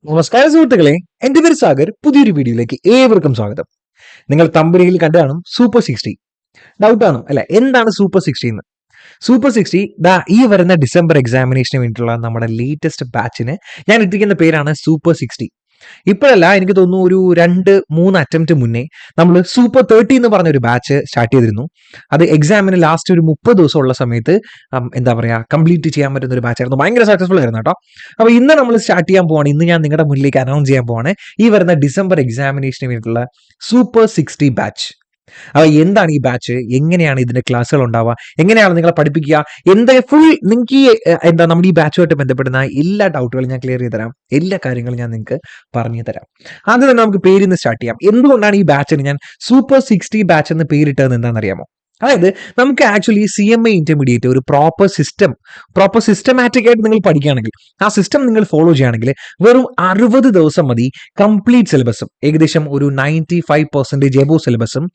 നമസ്കാരം സുഹൃത്തുക്കളെ, എന്റെ പേര് സാഗർ. പുതിയൊരു വീഡിയോയിലേക്ക് ഏവർക്കും സ്വാഗതം. നിങ്ങൾ തമ്പനിയിൽ കണ്ടു കാണും സൂപ്പർ 60. ഡൗട്ട് കാണും അല്ലെ, എന്താണ് സൂപ്പർ 60 എന്ന്? സൂപ്പർ 60 ഈ വരുന്ന ഡിസംബർ എക്സാമിനേഷന് വേണ്ടിയിട്ടുള്ള നമ്മുടെ ലേറ്റസ്റ്റ് ബാച്ചിന് ഞാൻ ഇട്ടിരിക്കുന്ന പേരാണ് സൂപ്പർ 60. ഇപ്പോഴല്ല, എനിക്ക് തോന്നുന്നു ഒരു 2-3 അറ്റംപ്റ്റ് മുന്നേ നമ്മൾ സൂപ്പർ 30 എന്ന് പറഞ്ഞ ഒരു ബാച്ച് സ്റ്റാർട്ട് ചെയ്തിരുന്നു. അത് എക്സാമിന് ലാസ്റ്റ് ഒരു 30 ദിവസം ഉള്ള സമയത്ത് എന്താ പറയാ കംപ്ലീറ്റ് ചെയ്യാൻ പറ്റുന്ന ഒരു ബാച്ചായിരുന്നു. ഭയങ്കര സക്സസ്ഫുൾ ആയിരുന്നു കേട്ടോ. അപ്പൊ ഇന്ന് നമ്മൾ സ്റ്റാർട്ട് ചെയ്യാൻ പോവാണ്. ഇന്ന് ഞാൻ നിങ്ങളുടെ മുന്നിലേക്ക് അനൗൺസ് ചെയ്യാൻ പോവാണ് ഈ വരുന്ന ഡിസംബർ എക്സാമിനേഷന് വേണ്ടിയിട്ടുള്ള സൂപ്പർ 60 ബാച്ച്. അപ്പൊ എന്താണ് ഈ ബാച്ച്, എങ്ങനെയാണ് ഇതിന്റെ ക്ലാസ്സുകൾ ഉണ്ടാവുക, എങ്ങനെയാണ് നിങ്ങളെ പഠിപ്പിക്കുക, എന്താ ഫുൾ നിങ്ങൾക്ക് എന്താ നമ്മുടെ ഈ ബാച്ചുമായിട്ട് ബന്ധപ്പെടുന്ന എല്ലാ ഡൗട്ടുകളും ഞാൻ ക്ലിയർ ചെയ്ത് തരാം. എല്ലാ കാര്യങ്ങളും ഞാൻ നിങ്ങൾക്ക് പറഞ്ഞു തരാം. ആദ്യം തന്നെ നമുക്ക് പേരിന്ന് സ്റ്റാർട്ട് ചെയ്യാം. എന്തുകൊണ്ടാണ് ഈ ബാച്ചിന് ഞാൻ സൂപ്പർ 60 ബാച്ച് എന്ന് പേരിട്ടതെന്ന് എന്താണെന്നറിയാമോ? അതായത് നമുക്ക് ആക്ച്വലി CMA ഇന്റർമീഡിയറ്റ് ഒരു പ്രോപ്പർ സിസ്റ്റമാറ്റിക് ആയിട്ട് നിങ്ങൾ പഠിക്കുകയാണെങ്കിൽ, ആ സിസ്റ്റം നിങ്ങൾ ഫോളോ ചെയ്യുകയാണെങ്കിൽ വെറും 60 ദിവസം മതി കംപ്ലീറ്റ് സിലബസും, ഏകദേശം ഒരു 95% എബോ സിലബസും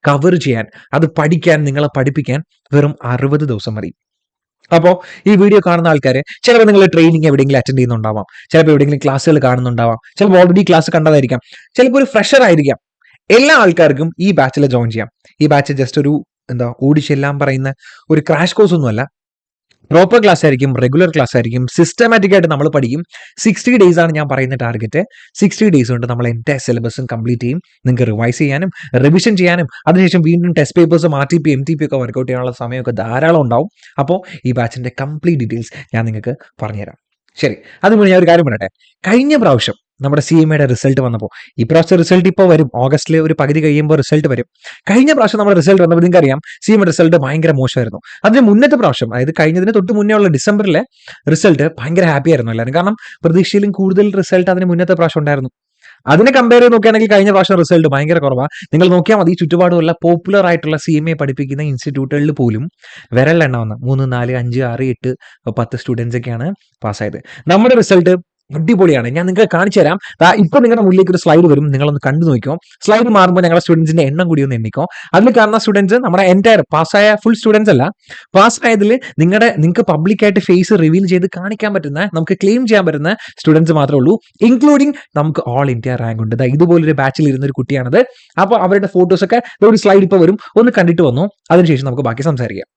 കവർ ചെയ്യാൻ, അത് പഠിക്കാൻ, നിങ്ങളെ പഠിപ്പിക്കാൻ വെറും 60 ദിവസം മതി. അപ്പോൾ ഈ വീഡിയോ കാണുന്ന ആൾക്കാർ ചിലപ്പോൾ നിങ്ങൾ ട്രെയിനിങ് എവിടെയെങ്കിലും അറ്റൻഡ് ചെയ്യുന്നുണ്ടാവാം, ചിലപ്പോൾ എവിടെയെങ്കിലും ക്ലാസ്സുകൾ കാണുന്നുണ്ടാവാം, ചിലപ്പോൾ ഓൾറെഡി ക്ലാസ് കണ്ടതായിരിക്കാം, ചിലപ്പോൾ ഒരു ഫ്രഷർ ആയിരിക്കാം. എല്ലാ ആൾക്കാർക്കും ഈ ബാച്ചിൽ ജോയിൻ ചെയ്യാം. ഈ ബാച്ച് ജസ്റ്റ് ഒരു ഓടിച്ചെല്ലാം പറയുന്ന ഒരു ക്രാഷ് കോഴ്സ് ഒന്നുമല്ല. പ്രോപ്പർ ക്ലാസ് ആയിരിക്കും, റെഗുലർ ക്ലാസ് ആയിരിക്കും, സിസ്റ്റമാറ്റിക് ആയിട്ട് നമ്മൾ പഠിക്കും. 60 ഡേയ്സ് ആണ് ഞാൻ പറയുന്ന ടാർഗറ്റ്. 60 ഡേയ്സ് കൊണ്ട് നമ്മൾ എൻ്റെ സിലബസും കംപ്ലീറ്റ് ചെയ്യും. നിങ്ങൾക്ക് റിവൈസ് ചെയ്യാനും റിവിഷൻ ചെയ്യാനും അതിനുശേഷം വീണ്ടും ടെസ്റ്റ് പേപ്പേഴ്സ് MTP ഒക്കെ വർക്കൗട്ട് ചെയ്യാനുള്ള സമയമൊക്കെ ധാരാളം ഉണ്ടാവും. അപ്പോൾ ഈ ബാച്ചിൻ്റെ കംപ്ലീറ്റ് ഡീറ്റെയിൽസ് ഞാൻ നിങ്ങൾക്ക് പറഞ്ഞുതരാം. ശരി, അതുപോലെ ഞാൻ ഒരു കാര്യം പറയട്ടെ. കഴിഞ്ഞ പ്രാവശ്യം നമ്മുടെ CMAയുടെ റിസൾട്ട് വന്നപ്പോൾ, ഈ പ്രാവശ്യം റിസൾട്ട് ഇപ്പോൾ വരും, ഓഗസ്റ്റിൽ ഒരു പകുതി കഴിയുമ്പോൾ റിസൾട്ട് വരും. കഴിഞ്ഞ പ്രാവശ്യം നമ്മുടെ റിസൾട്ട് വന്നപ്പോൾ നിങ്ങൾക്കറിയാം CMA റിസൾട്ട് ഭയങ്കര മോശമായിരുന്നു. അതിന് മുന്നത്തെ പ്രാവശ്യം, അതായത് കഴിഞ്ഞതിന് തൊട്ട് മുന്നേ ഉള്ള ഡിസംബറിലെ റിസൾട്ട് ഭയങ്കര ഹാപ്പി ആയിരുന്നു എല്ലാവരും. കാരണം പ്രതീക്ഷയിലും കൂടുതൽ റിസൾട്ട് അതിന് മുന്നത്തെ പ്രാവശ്യം ഉണ്ടായിരുന്നു. അതിനെ കമ്പയർ ചെയ്ത് നോക്കുകയാണെങ്കിൽ കഴിഞ്ഞ പ്രാവശ്യം റിസൾട്ട് ഭയങ്കര കുറവാണ്. നിങ്ങൾ നോക്കിയാൽ മതി, ചുറ്റുപാടുമുള്ള പോപ്പുലർ ആയിട്ടുള്ള CMA പഠിപ്പിക്കുന്ന ഇൻസ്റ്റിറ്റ്യൂട്ടുകളിൽ പോലും വിരലെണ്ണാവുന്ന 3, 4, 5, 6, 8, 10 സ്റ്റുഡൻസ് ഒക്കെയാണ് പാസ്സായത്. നമ്മുടെ റിസൾട്ട് അടിപൊളിയാണ്. ഞാൻ നിങ്ങൾക്ക് കാണിച്ചു തരാം. ഇപ്പൊ നിങ്ങളുടെ മുന്നിലേക്ക് ഒരു സ്ലൈഡ് വരും, നിങ്ങളൊന്ന് കണ്ടു നോക്കിക്കോ. സ്ലൈഡ് മാറുമ്പോൾ ഞങ്ങളുടെ സ്റ്റുഡൻസിന്റെ എണ്ണം കൂടി ഒന്ന് എണ്ണിക്കോ. അതിൽ കാണുന്ന സ്റ്റുഡൻസ് നമ്മുടെ എൻറ്റയർ പാസ്സായ ഫുൾ സ്റ്റുഡൻസ് അല്ല. പാസ്സായതിൽ നിങ്ങൾക്ക് പബ്ലിക്കായിട്ട് ഫേസ് റിവീൽ ചെയ്ത് കാണിക്കാൻ പറ്റുന്ന, നമുക്ക് ക്ലെയിം ചെയ്യാൻ പറ്റുന്ന സ്റ്റുഡൻസ് മാത്രമേ ഉള്ളൂ. ഇൻക്ലൂഡിങ് നമുക്ക് ഓൾ ഇന്ത്യ റാങ്ക് ഉണ്ട്. ഇതുപോലൊരു ബാച്ചിൽ ഇരുന്ന ഒരു കുട്ടിയാണത്. അപ്പോൾ അവരുടെ ഫോട്ടോസൊക്കെ ഒരു സ്ലൈഡ് ഇപ്പോൾ വരും, ഒന്ന് കണ്ടിട്ട് വന്നു. അതിനുശേഷം നമുക്ക് ബാക്കി സംസാരിക്കാം.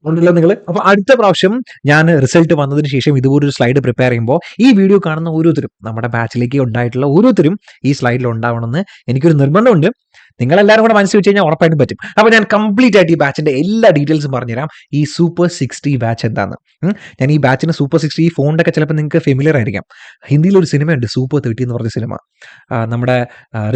ഉണ്ടല്ലോ നിങ്ങൾ. അപ്പൊ അടുത്ത പ്രാവശ്യം ഞാൻ റിസൾട്ട് വന്നതിന് ശേഷം ഇതുപോലൊരു സ്ലൈഡ് പ്രിപ്പയർ ചെയ്യുമ്പോൾ ഈ വീഡിയോ കാണുന്ന ഓരോരുത്തരും, നമ്മുടെ ബാച്ചിലേക്ക് ഉണ്ടായിട്ടുള്ള ഓരോരുത്തരും ഈ സ്ലൈഡിൽ ഉണ്ടാവണമെന്ന് എനിക്കൊരു നിർബന്ധമുണ്ട്. നിങ്ങളെല്ലാവരും കൂടെ മനസ്സിൽ വെച്ച് കഴിഞ്ഞാൽ ഉറപ്പായിട്ടും പറ്റും. അപ്പോൾ ഞാൻ കംപ്ലീറ്റ് ആയിട്ട് ഈ ബാച്ചിന്റെ എല്ലാ ഡീറ്റെയിൽസും പറഞ്ഞുതരാം. ഈ സൂപ്പർ 60 ബാച്ച് എന്താണ്? ഞാൻ ഈ ബാച്ചിന് സൂപ്പർ 60, ഈ ഫോണ്ടൊക്കെ ചിലപ്പോൾ നിങ്ങൾക്ക് ഫെമിലിയർ ആയിരിക്കാം. ഹിന്ദിയിലൊരു സിനിമയുണ്ട് സൂപ്പർ 30 എന്ന് പറഞ്ഞ സിനിമ. നമ്മുടെ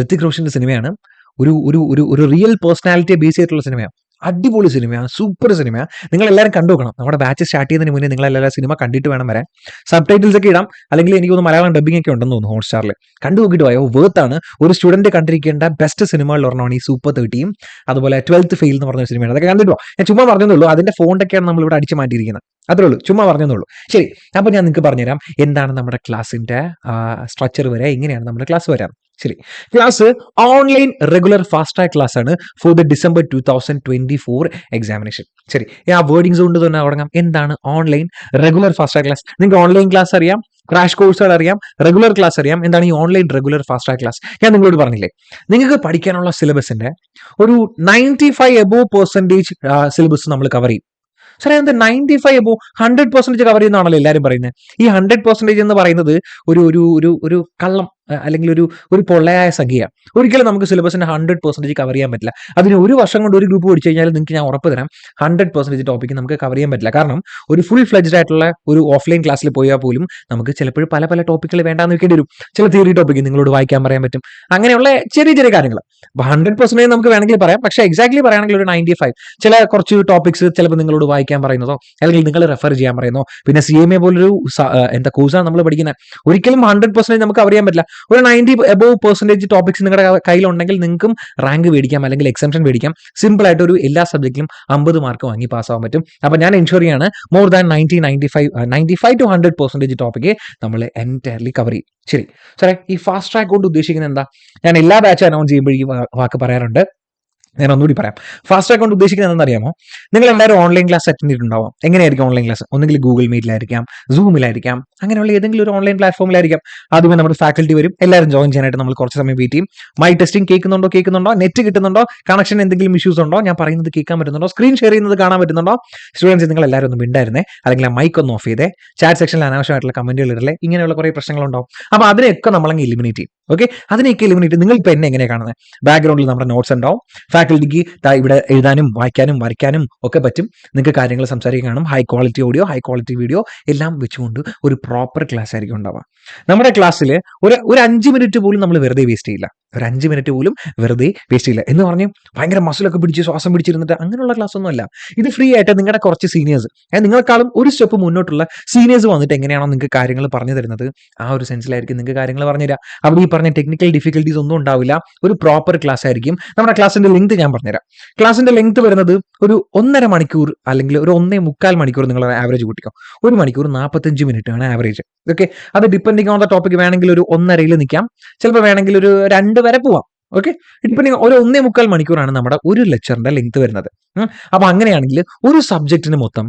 ഋത്തിക് റോഷന്റെ സിനിമയാണ്. ഒരു ഒരു ഒരു ഒരു റിയൽ പേഴ്സണാലിറ്റിയെ ബേസ് ചെയ്തിട്ടുള്ള സിനിമയാണ്. അടിപൊളി സിനിമയാണ്, സൂപ്പർ സിനിമയാണ്. നിങ്ങൾ എല്ലാവരും കണ്ടു നോക്കണം. നമ്മുടെ ബാച്ച് സ്റ്റാർട്ട് ചെയ്യുന്നതിന് മുന്നേ നിങ്ങൾ എല്ലാവരും സിനിമ കണ്ടിട്ട് വേണം വരാൻ. സബ് ടൈറ്റിൽസ് ഒക്കെ ഇടാം, അല്ലെങ്കിൽ എനിക്ക് തോന്നുന്നു മലയാളം ഡബിംഗ് ഒക്കെ ഉണ്ടെന്ന് തോന്നുന്നു ഹോട്ട്സ്റ്റാറിൽ. കണ്ടു നോക്കിയിട്ട് പോയോ, വേർത്താണ്. ഒരു സ്റ്റുഡന്റ് കണ്ടിരിക്കേണ്ട ബെസ്റ്റ് സിനിമകളിൽ ഒരെണ്ണമാണ് ഈ സൂപ്പർ 30. അതുപോലെ 12th ഫെയിൽ എന്ന് പറഞ്ഞ സിനിമയാണ്. അതൊക്കെ കണ്ടിട്ടോ. ഞാൻ ചുമ്മാ പറഞ്ഞതേ അതിന്റെ ഫോണ്ടൊക്കെയാണ് നമ്മൾ ഇവിടെ അടിച്ചു മാറ്റിയിരിക്കുന്നത്. അത്രേ ഉള്ളൂ, ചുമ്മാ പറഞ്ഞതേ. ശരി, അപ്പോൾ ഞാൻ നിങ്ങൾക്ക് പറഞ്ഞുതരാം എന്താണ് നമ്മുടെ ക്ലാസിന്റെ സ്ട്രക്ചർ വരെ, എങ്ങനെയാണ് നമ്മുടെ ക്ലാസ് വരാൻ. ശരി, class online regular fast track class ആണ് ഫോർ ദ ഡിസംബർ 2024 എക്സാമിനേഷൻ. ശരി, ആ വേർഡിങ്സ് കൊണ്ട് തന്നെ തുടങ്ങാം. എന്താണ് online regular fast track class? നിങ്ങൾക്ക് ഓൺലൈൻ ക്ലാസ് അറിയാം, ക്രാഷ് കോഴ്സുകൾ അറിയാം, റെഗുലർ ക്ലാസ് അറിയാം. എന്താണ് ഈ online regular fast track class? ഞാൻ നിങ്ങളോട് പറഞ്ഞില്ലേ, നിങ്ങൾക്ക് പഠിക്കാനുള്ള സിലബസിന്റെ ഒരു 95% സിലബസ് നമ്മൾ കവർ ചെയ്യും. സാറേ, എന്ത് 95 അബോ 100% കവർ ചെയ്യുന്നതാണല്ലോ എല്ലാവരും പറയുന്നത്. ഈ 100% എന്ന് പറയുന്നത് ഒരു ഒരു ഒരു ഒരു കള്ളം, അല്ലെങ്കിൽ ഒരു പൊള്ളയായ സംഖ്യയാണ്. ഒരിക്കലും നമുക്ക് സിലബസിന്റെ 100% കവർ ചെയ്യാൻ പറ്റില്ല. അതിന് ഒരു വർഷം കൊണ്ട് ഒരു ഗ്രൂപ്പ് പഠിച്ചു കഴിഞ്ഞാൽ നിങ്ങൾക്ക് ഞാൻ ഉറപ്പ് തരാം 100% ടോപ്പിക്ക് നമുക്ക് കവർ ചെയ്യാൻ പറ്റില്ല. കാരണം ഒരു ഫുൾ ഫ്ലെഡ്ജ്ഡ് ആയിട്ടുള്ള ഒരു ഓഫ്ലൈൻ ക്ലാസ്സിൽ പോയാൽ പോലും നമുക്ക് ചിലപ്പോൾ പല പല ടോപ്പിക്കുകൾ വേണ്ടാന്ന് വെക്കേണ്ടി വരും. ചില തിയറി ടോപ്പിക്ക് നിങ്ങളോട് വായിക്കാൻ പറയാൻ പറ്റും, അങ്ങനെയുള്ള ചെറിയ ചെറിയ കാര്യങ്ങൾ. 100% നമുക്ക് വേണമെങ്കിൽ പറയാം, പക്ഷേ എക്സാക്ട്ലി പറയുകയാണെങ്കിൽ ഒരു 95. ചില കുറച്ച് ടോപ്പിക്സ് ചിലപ്പോൾ നിങ്ങളോട് വായിക്കാൻ പറയുന്നതോ അല്ലെങ്കിൽ നിങ്ങൾ റെഫർ ചെയ്യാൻ പറയുന്നതോ. പിന്നെ CMA പോലൊരു കോഴ്സാണ് നമ്മൾ പഠിക്കുന്നത്. ഒരിക്കലും 100% നമുക്ക് കവർ ചെയ്യാൻ പറ്റില്ല. ഒരു 90% ടോപ്പിക്സ് നിങ്ങളുടെ കയ്യിലുണ്ടെങ്കിൽ നിങ്ങൾക്കും റാങ്ക് മേടിക്കാം, അല്ലെങ്കിൽ എക്സംഷൻ മേടിക്കാം. സിമ്പിൾ ആയിട്ട് ഒരു എല്ലാ സബ്ജക്റ്റിലും 50 മാർക്ക് വാങ്ങി പാസ്സാവാൻ പറ്റും. അപ്പോൾ ഞാൻ എൻഷുർ ചെയ്യാണ് മോർ ദാൻ 95 to 100% ടോപ്പിക്ക് നമ്മൾ എൻറ്റയർലി കവർ ചെയ്യും. ശരി സാറേ, ഈ ഫാസ്റ്റ് ട്രാക്ക് കൊണ്ട് ഉദ്ദേശിക്കുന്നത് എന്താ? ഞാൻ എല്ലാ ബാച്ചും അനൗൺസ് ചെയ്യുമ്പോൾ ഈ വാക്ക് പറയാറുണ്ട്. ഞാൻ ഒന്നുകൂടി പറയാം. ഫാസ്റ്റ് ട്രാക്ക് കൊണ്ട് ഉദ്ദേശിക്കുന്നത് എന്താണെന്നറിയാമോ? നിങ്ങൾ എല്ലാവരും ഓൺലൈൻ ക്ലാസ് അറ്റൻഡ് ചെയ്തിട്ടുണ്ടാവാം. എങ്ങനെയായിരിക്കും ഓൺലൈൻ ക്ലാസ്? ഒന്നുകിൽ ഗൂഗിൾ മീറ്റിലായിരിക്കാം, സൂമിലായിരിക്കാം, അങ്ങനെയുള്ള ഏതെങ്കിലും ഒരു ഓൺലൈൻ പ്ലാറ്റ്ഫോമിലായിരിക്കാം. ആദ്യമേ നമ്മുടെ ഫാക്കൽറ്റി വരും, എല്ലാവരും ജോയിൻ ചെയ്യാനായിട്ട് നമ്മൾ കുറച്ച് സമയം വെയിറ്റ് ചെയ്യും. മൈ ടെസ്റ്റിംഗ് കേൾക്കുന്നുണ്ടോ, നെറ്റ് കിട്ടുന്നുണ്ടോ, കണക്ഷൻ എന്തെങ്കിലും ഇഷ്യൂസ് ഉണ്ടോ, ഞാൻ പറയുന്നത് കേൾക്കാൻ പറ്റുന്നുണ്ടോ, സ്ക്രീൻ ഷെയർ ചെയ്യുന്നത് കാണാൻ പറ്റുന്നുണ്ടോ? സ്റ്റുഡൻസ് നിങ്ങൾ എല്ലാവരും ഒന്ന് മിണ്ടായിരുന്നേ, അല്ലെങ്കിൽ ആ മൈക്ക് ഒന്ന് ഓഫ് ചെയ്തേ, ചാറ്റ് സെക്ഷനിൽ അനാവശ്യമായിട്ടുള്ള കമന്റുകൾ ഇടല്ലേ, ഇങ്ങനെയുള്ള കുറേ പ്രശ്നങ്ങളുണ്ടാവും. അപ്പോൾ അതിനെയൊക്കെ നമ്മളങ്ങ് എലിമിനേറ്റ് ചെയ്യും. ഓക്കെ, അതിനെയൊക്കെ എലിമിനേറ്റ്. നിങ്ങൾ ഇപ്പോൾ എന്നെ എങ്ങനെയാണ് കാണുന്നത്? ബാക്ക്ഗ്രൗണ്ടിൽ നമ്മുടെ നോട്ട്സ് ഉണ്ടാവും. ഫാക്കൽറ്റിക്ക് ഇവിടെ എഴുതാനും വായിക്കാനും വരയ്ക്കാനും ഒക്കെ പറ്റും. നിങ്ങൾക്ക് കാര്യങ്ങൾ സംസാരിക്കാൻ കാണും. High quality audio, high quality video എല്ലാം വെച്ചുകൊണ്ട് ഒരു പ്രോപ്പർ ക്ലാസ് ആയിരിക്കും ഉണ്ടാവുക. നമ്മുടെ ക്ലാസ്സിൽ ഒരു 5 മിനിറ്റ് പോലും നമ്മൾ വെറുതെ വേസ്റ്റ് ചെയ്യില്ല. ഒരു 5 മിനിറ്റ് പോലും വെറുതെ വേസ്റ്റ് ചെയ്യില്ല എന്ന് പറഞ്ഞ് ഭയങ്കര മസിലൊക്കെ പിടിച്ച് ശ്വാസം പിടിച്ചിരുന്നിട്ട് അങ്ങനെയുള്ള ക്ലാസ് ഒന്നും അല്ല. ഇത് ഫ്രീ ആയിട്ട് നിങ്ങളുടെ കുറച്ച് സീനിയേഴ്സ്, നിങ്ങളെക്കാളും ഒരു സ്റ്റെപ്പ് മുന്നോട്ടുള്ള സീനിയേഴ്സ് വന്നിട്ട് എങ്ങനെയാണോ നിങ്ങൾക്ക് കാര്യങ്ങൾ പറഞ്ഞു തരുന്നത്, ആ ഒരു സെൻസിലായിരിക്കും നിങ്ങൾക്ക് കാര്യങ്ങൾ പറഞ്ഞുതരാം. അവിടെ ഈ പറഞ്ഞ ടെക്നിക്കൽ ഡിഫിക്കൽട്ടീസ് ഒന്നും ഉണ്ടാവില്ല. ഒരു പ്രോപ്പർ ക്ലാസ് ആയിരിക്കും. നമ്മുടെ ക്ലാസ്സിന്റെ ലെങ്ത് ഞാൻ പറഞ്ഞുതരാം. ക്ലാസ്സിന്റെ ലെങ്ത് വരുന്നത് ഒരു 1.5 മണിക്കൂർ അല്ലെങ്കിൽ ഒരു 1.25 മണിക്കൂർ നിങ്ങൾ ആവറേജ് കൂട്ടിക്കോ. 1 മണിക്കൂർ 45 മിനിറ്റ് ആണ് ആവറേജ്. ഓക്കെ, അത് ഡിപ്പെൻഡിങ് ഓൺ ദ ടോപ്പിക് വേണമെങ്കിൽ ഒരു 1.5 നിൽക്കാം, ചിലപ്പോൾ വേണമെങ്കിൽ ഒരു 2 വരെ പോവാം. ഓക്കെ, ഡിപ്പെൻഡിങ് ഒരു 1.25 മണിക്കൂറാണ് നമ്മുടെ ഒരു ലെക്ചറിന്റെ ലെങ്ത് വരുന്നത്. അപ്പൊ അങ്ങനെയാണെങ്കിൽ ഒരു സബ്ജക്റ്റിന് മൊത്തം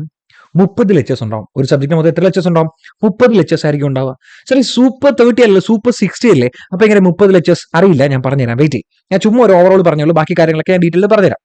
30 ലെക്ചേഴ്സ് ഉണ്ടാവും. ഒരു സബ്ജക്റ്റിന് മൊത്തം എത്ര ലെക്ചേഴ്സ് ഉണ്ടാവും? 30 ലെക്ചേഴ്സ് ആയിരിക്കും ഉണ്ടാവുക. സോറി, സൂപ്പർ 30 അല്ലേ, സൂപ്പർ 60 അല്ലേ? അപ്പൊ എങ്ങനെ 30 ലെക്ചേഴ്സ്? അറിയില്ല, ഞാൻ പറഞ്ഞുതരാം. വെയിറ്റ് ചെയ്യും. ഞാൻ ചുമ്മാ ഒരു ഓവറോൾ പറഞ്ഞോളൂ, ബാക്കി കാര്യങ്ങളൊക്കെ ഞാൻ ഡീറ്റെയിൽ പറഞ്ഞുതരാം.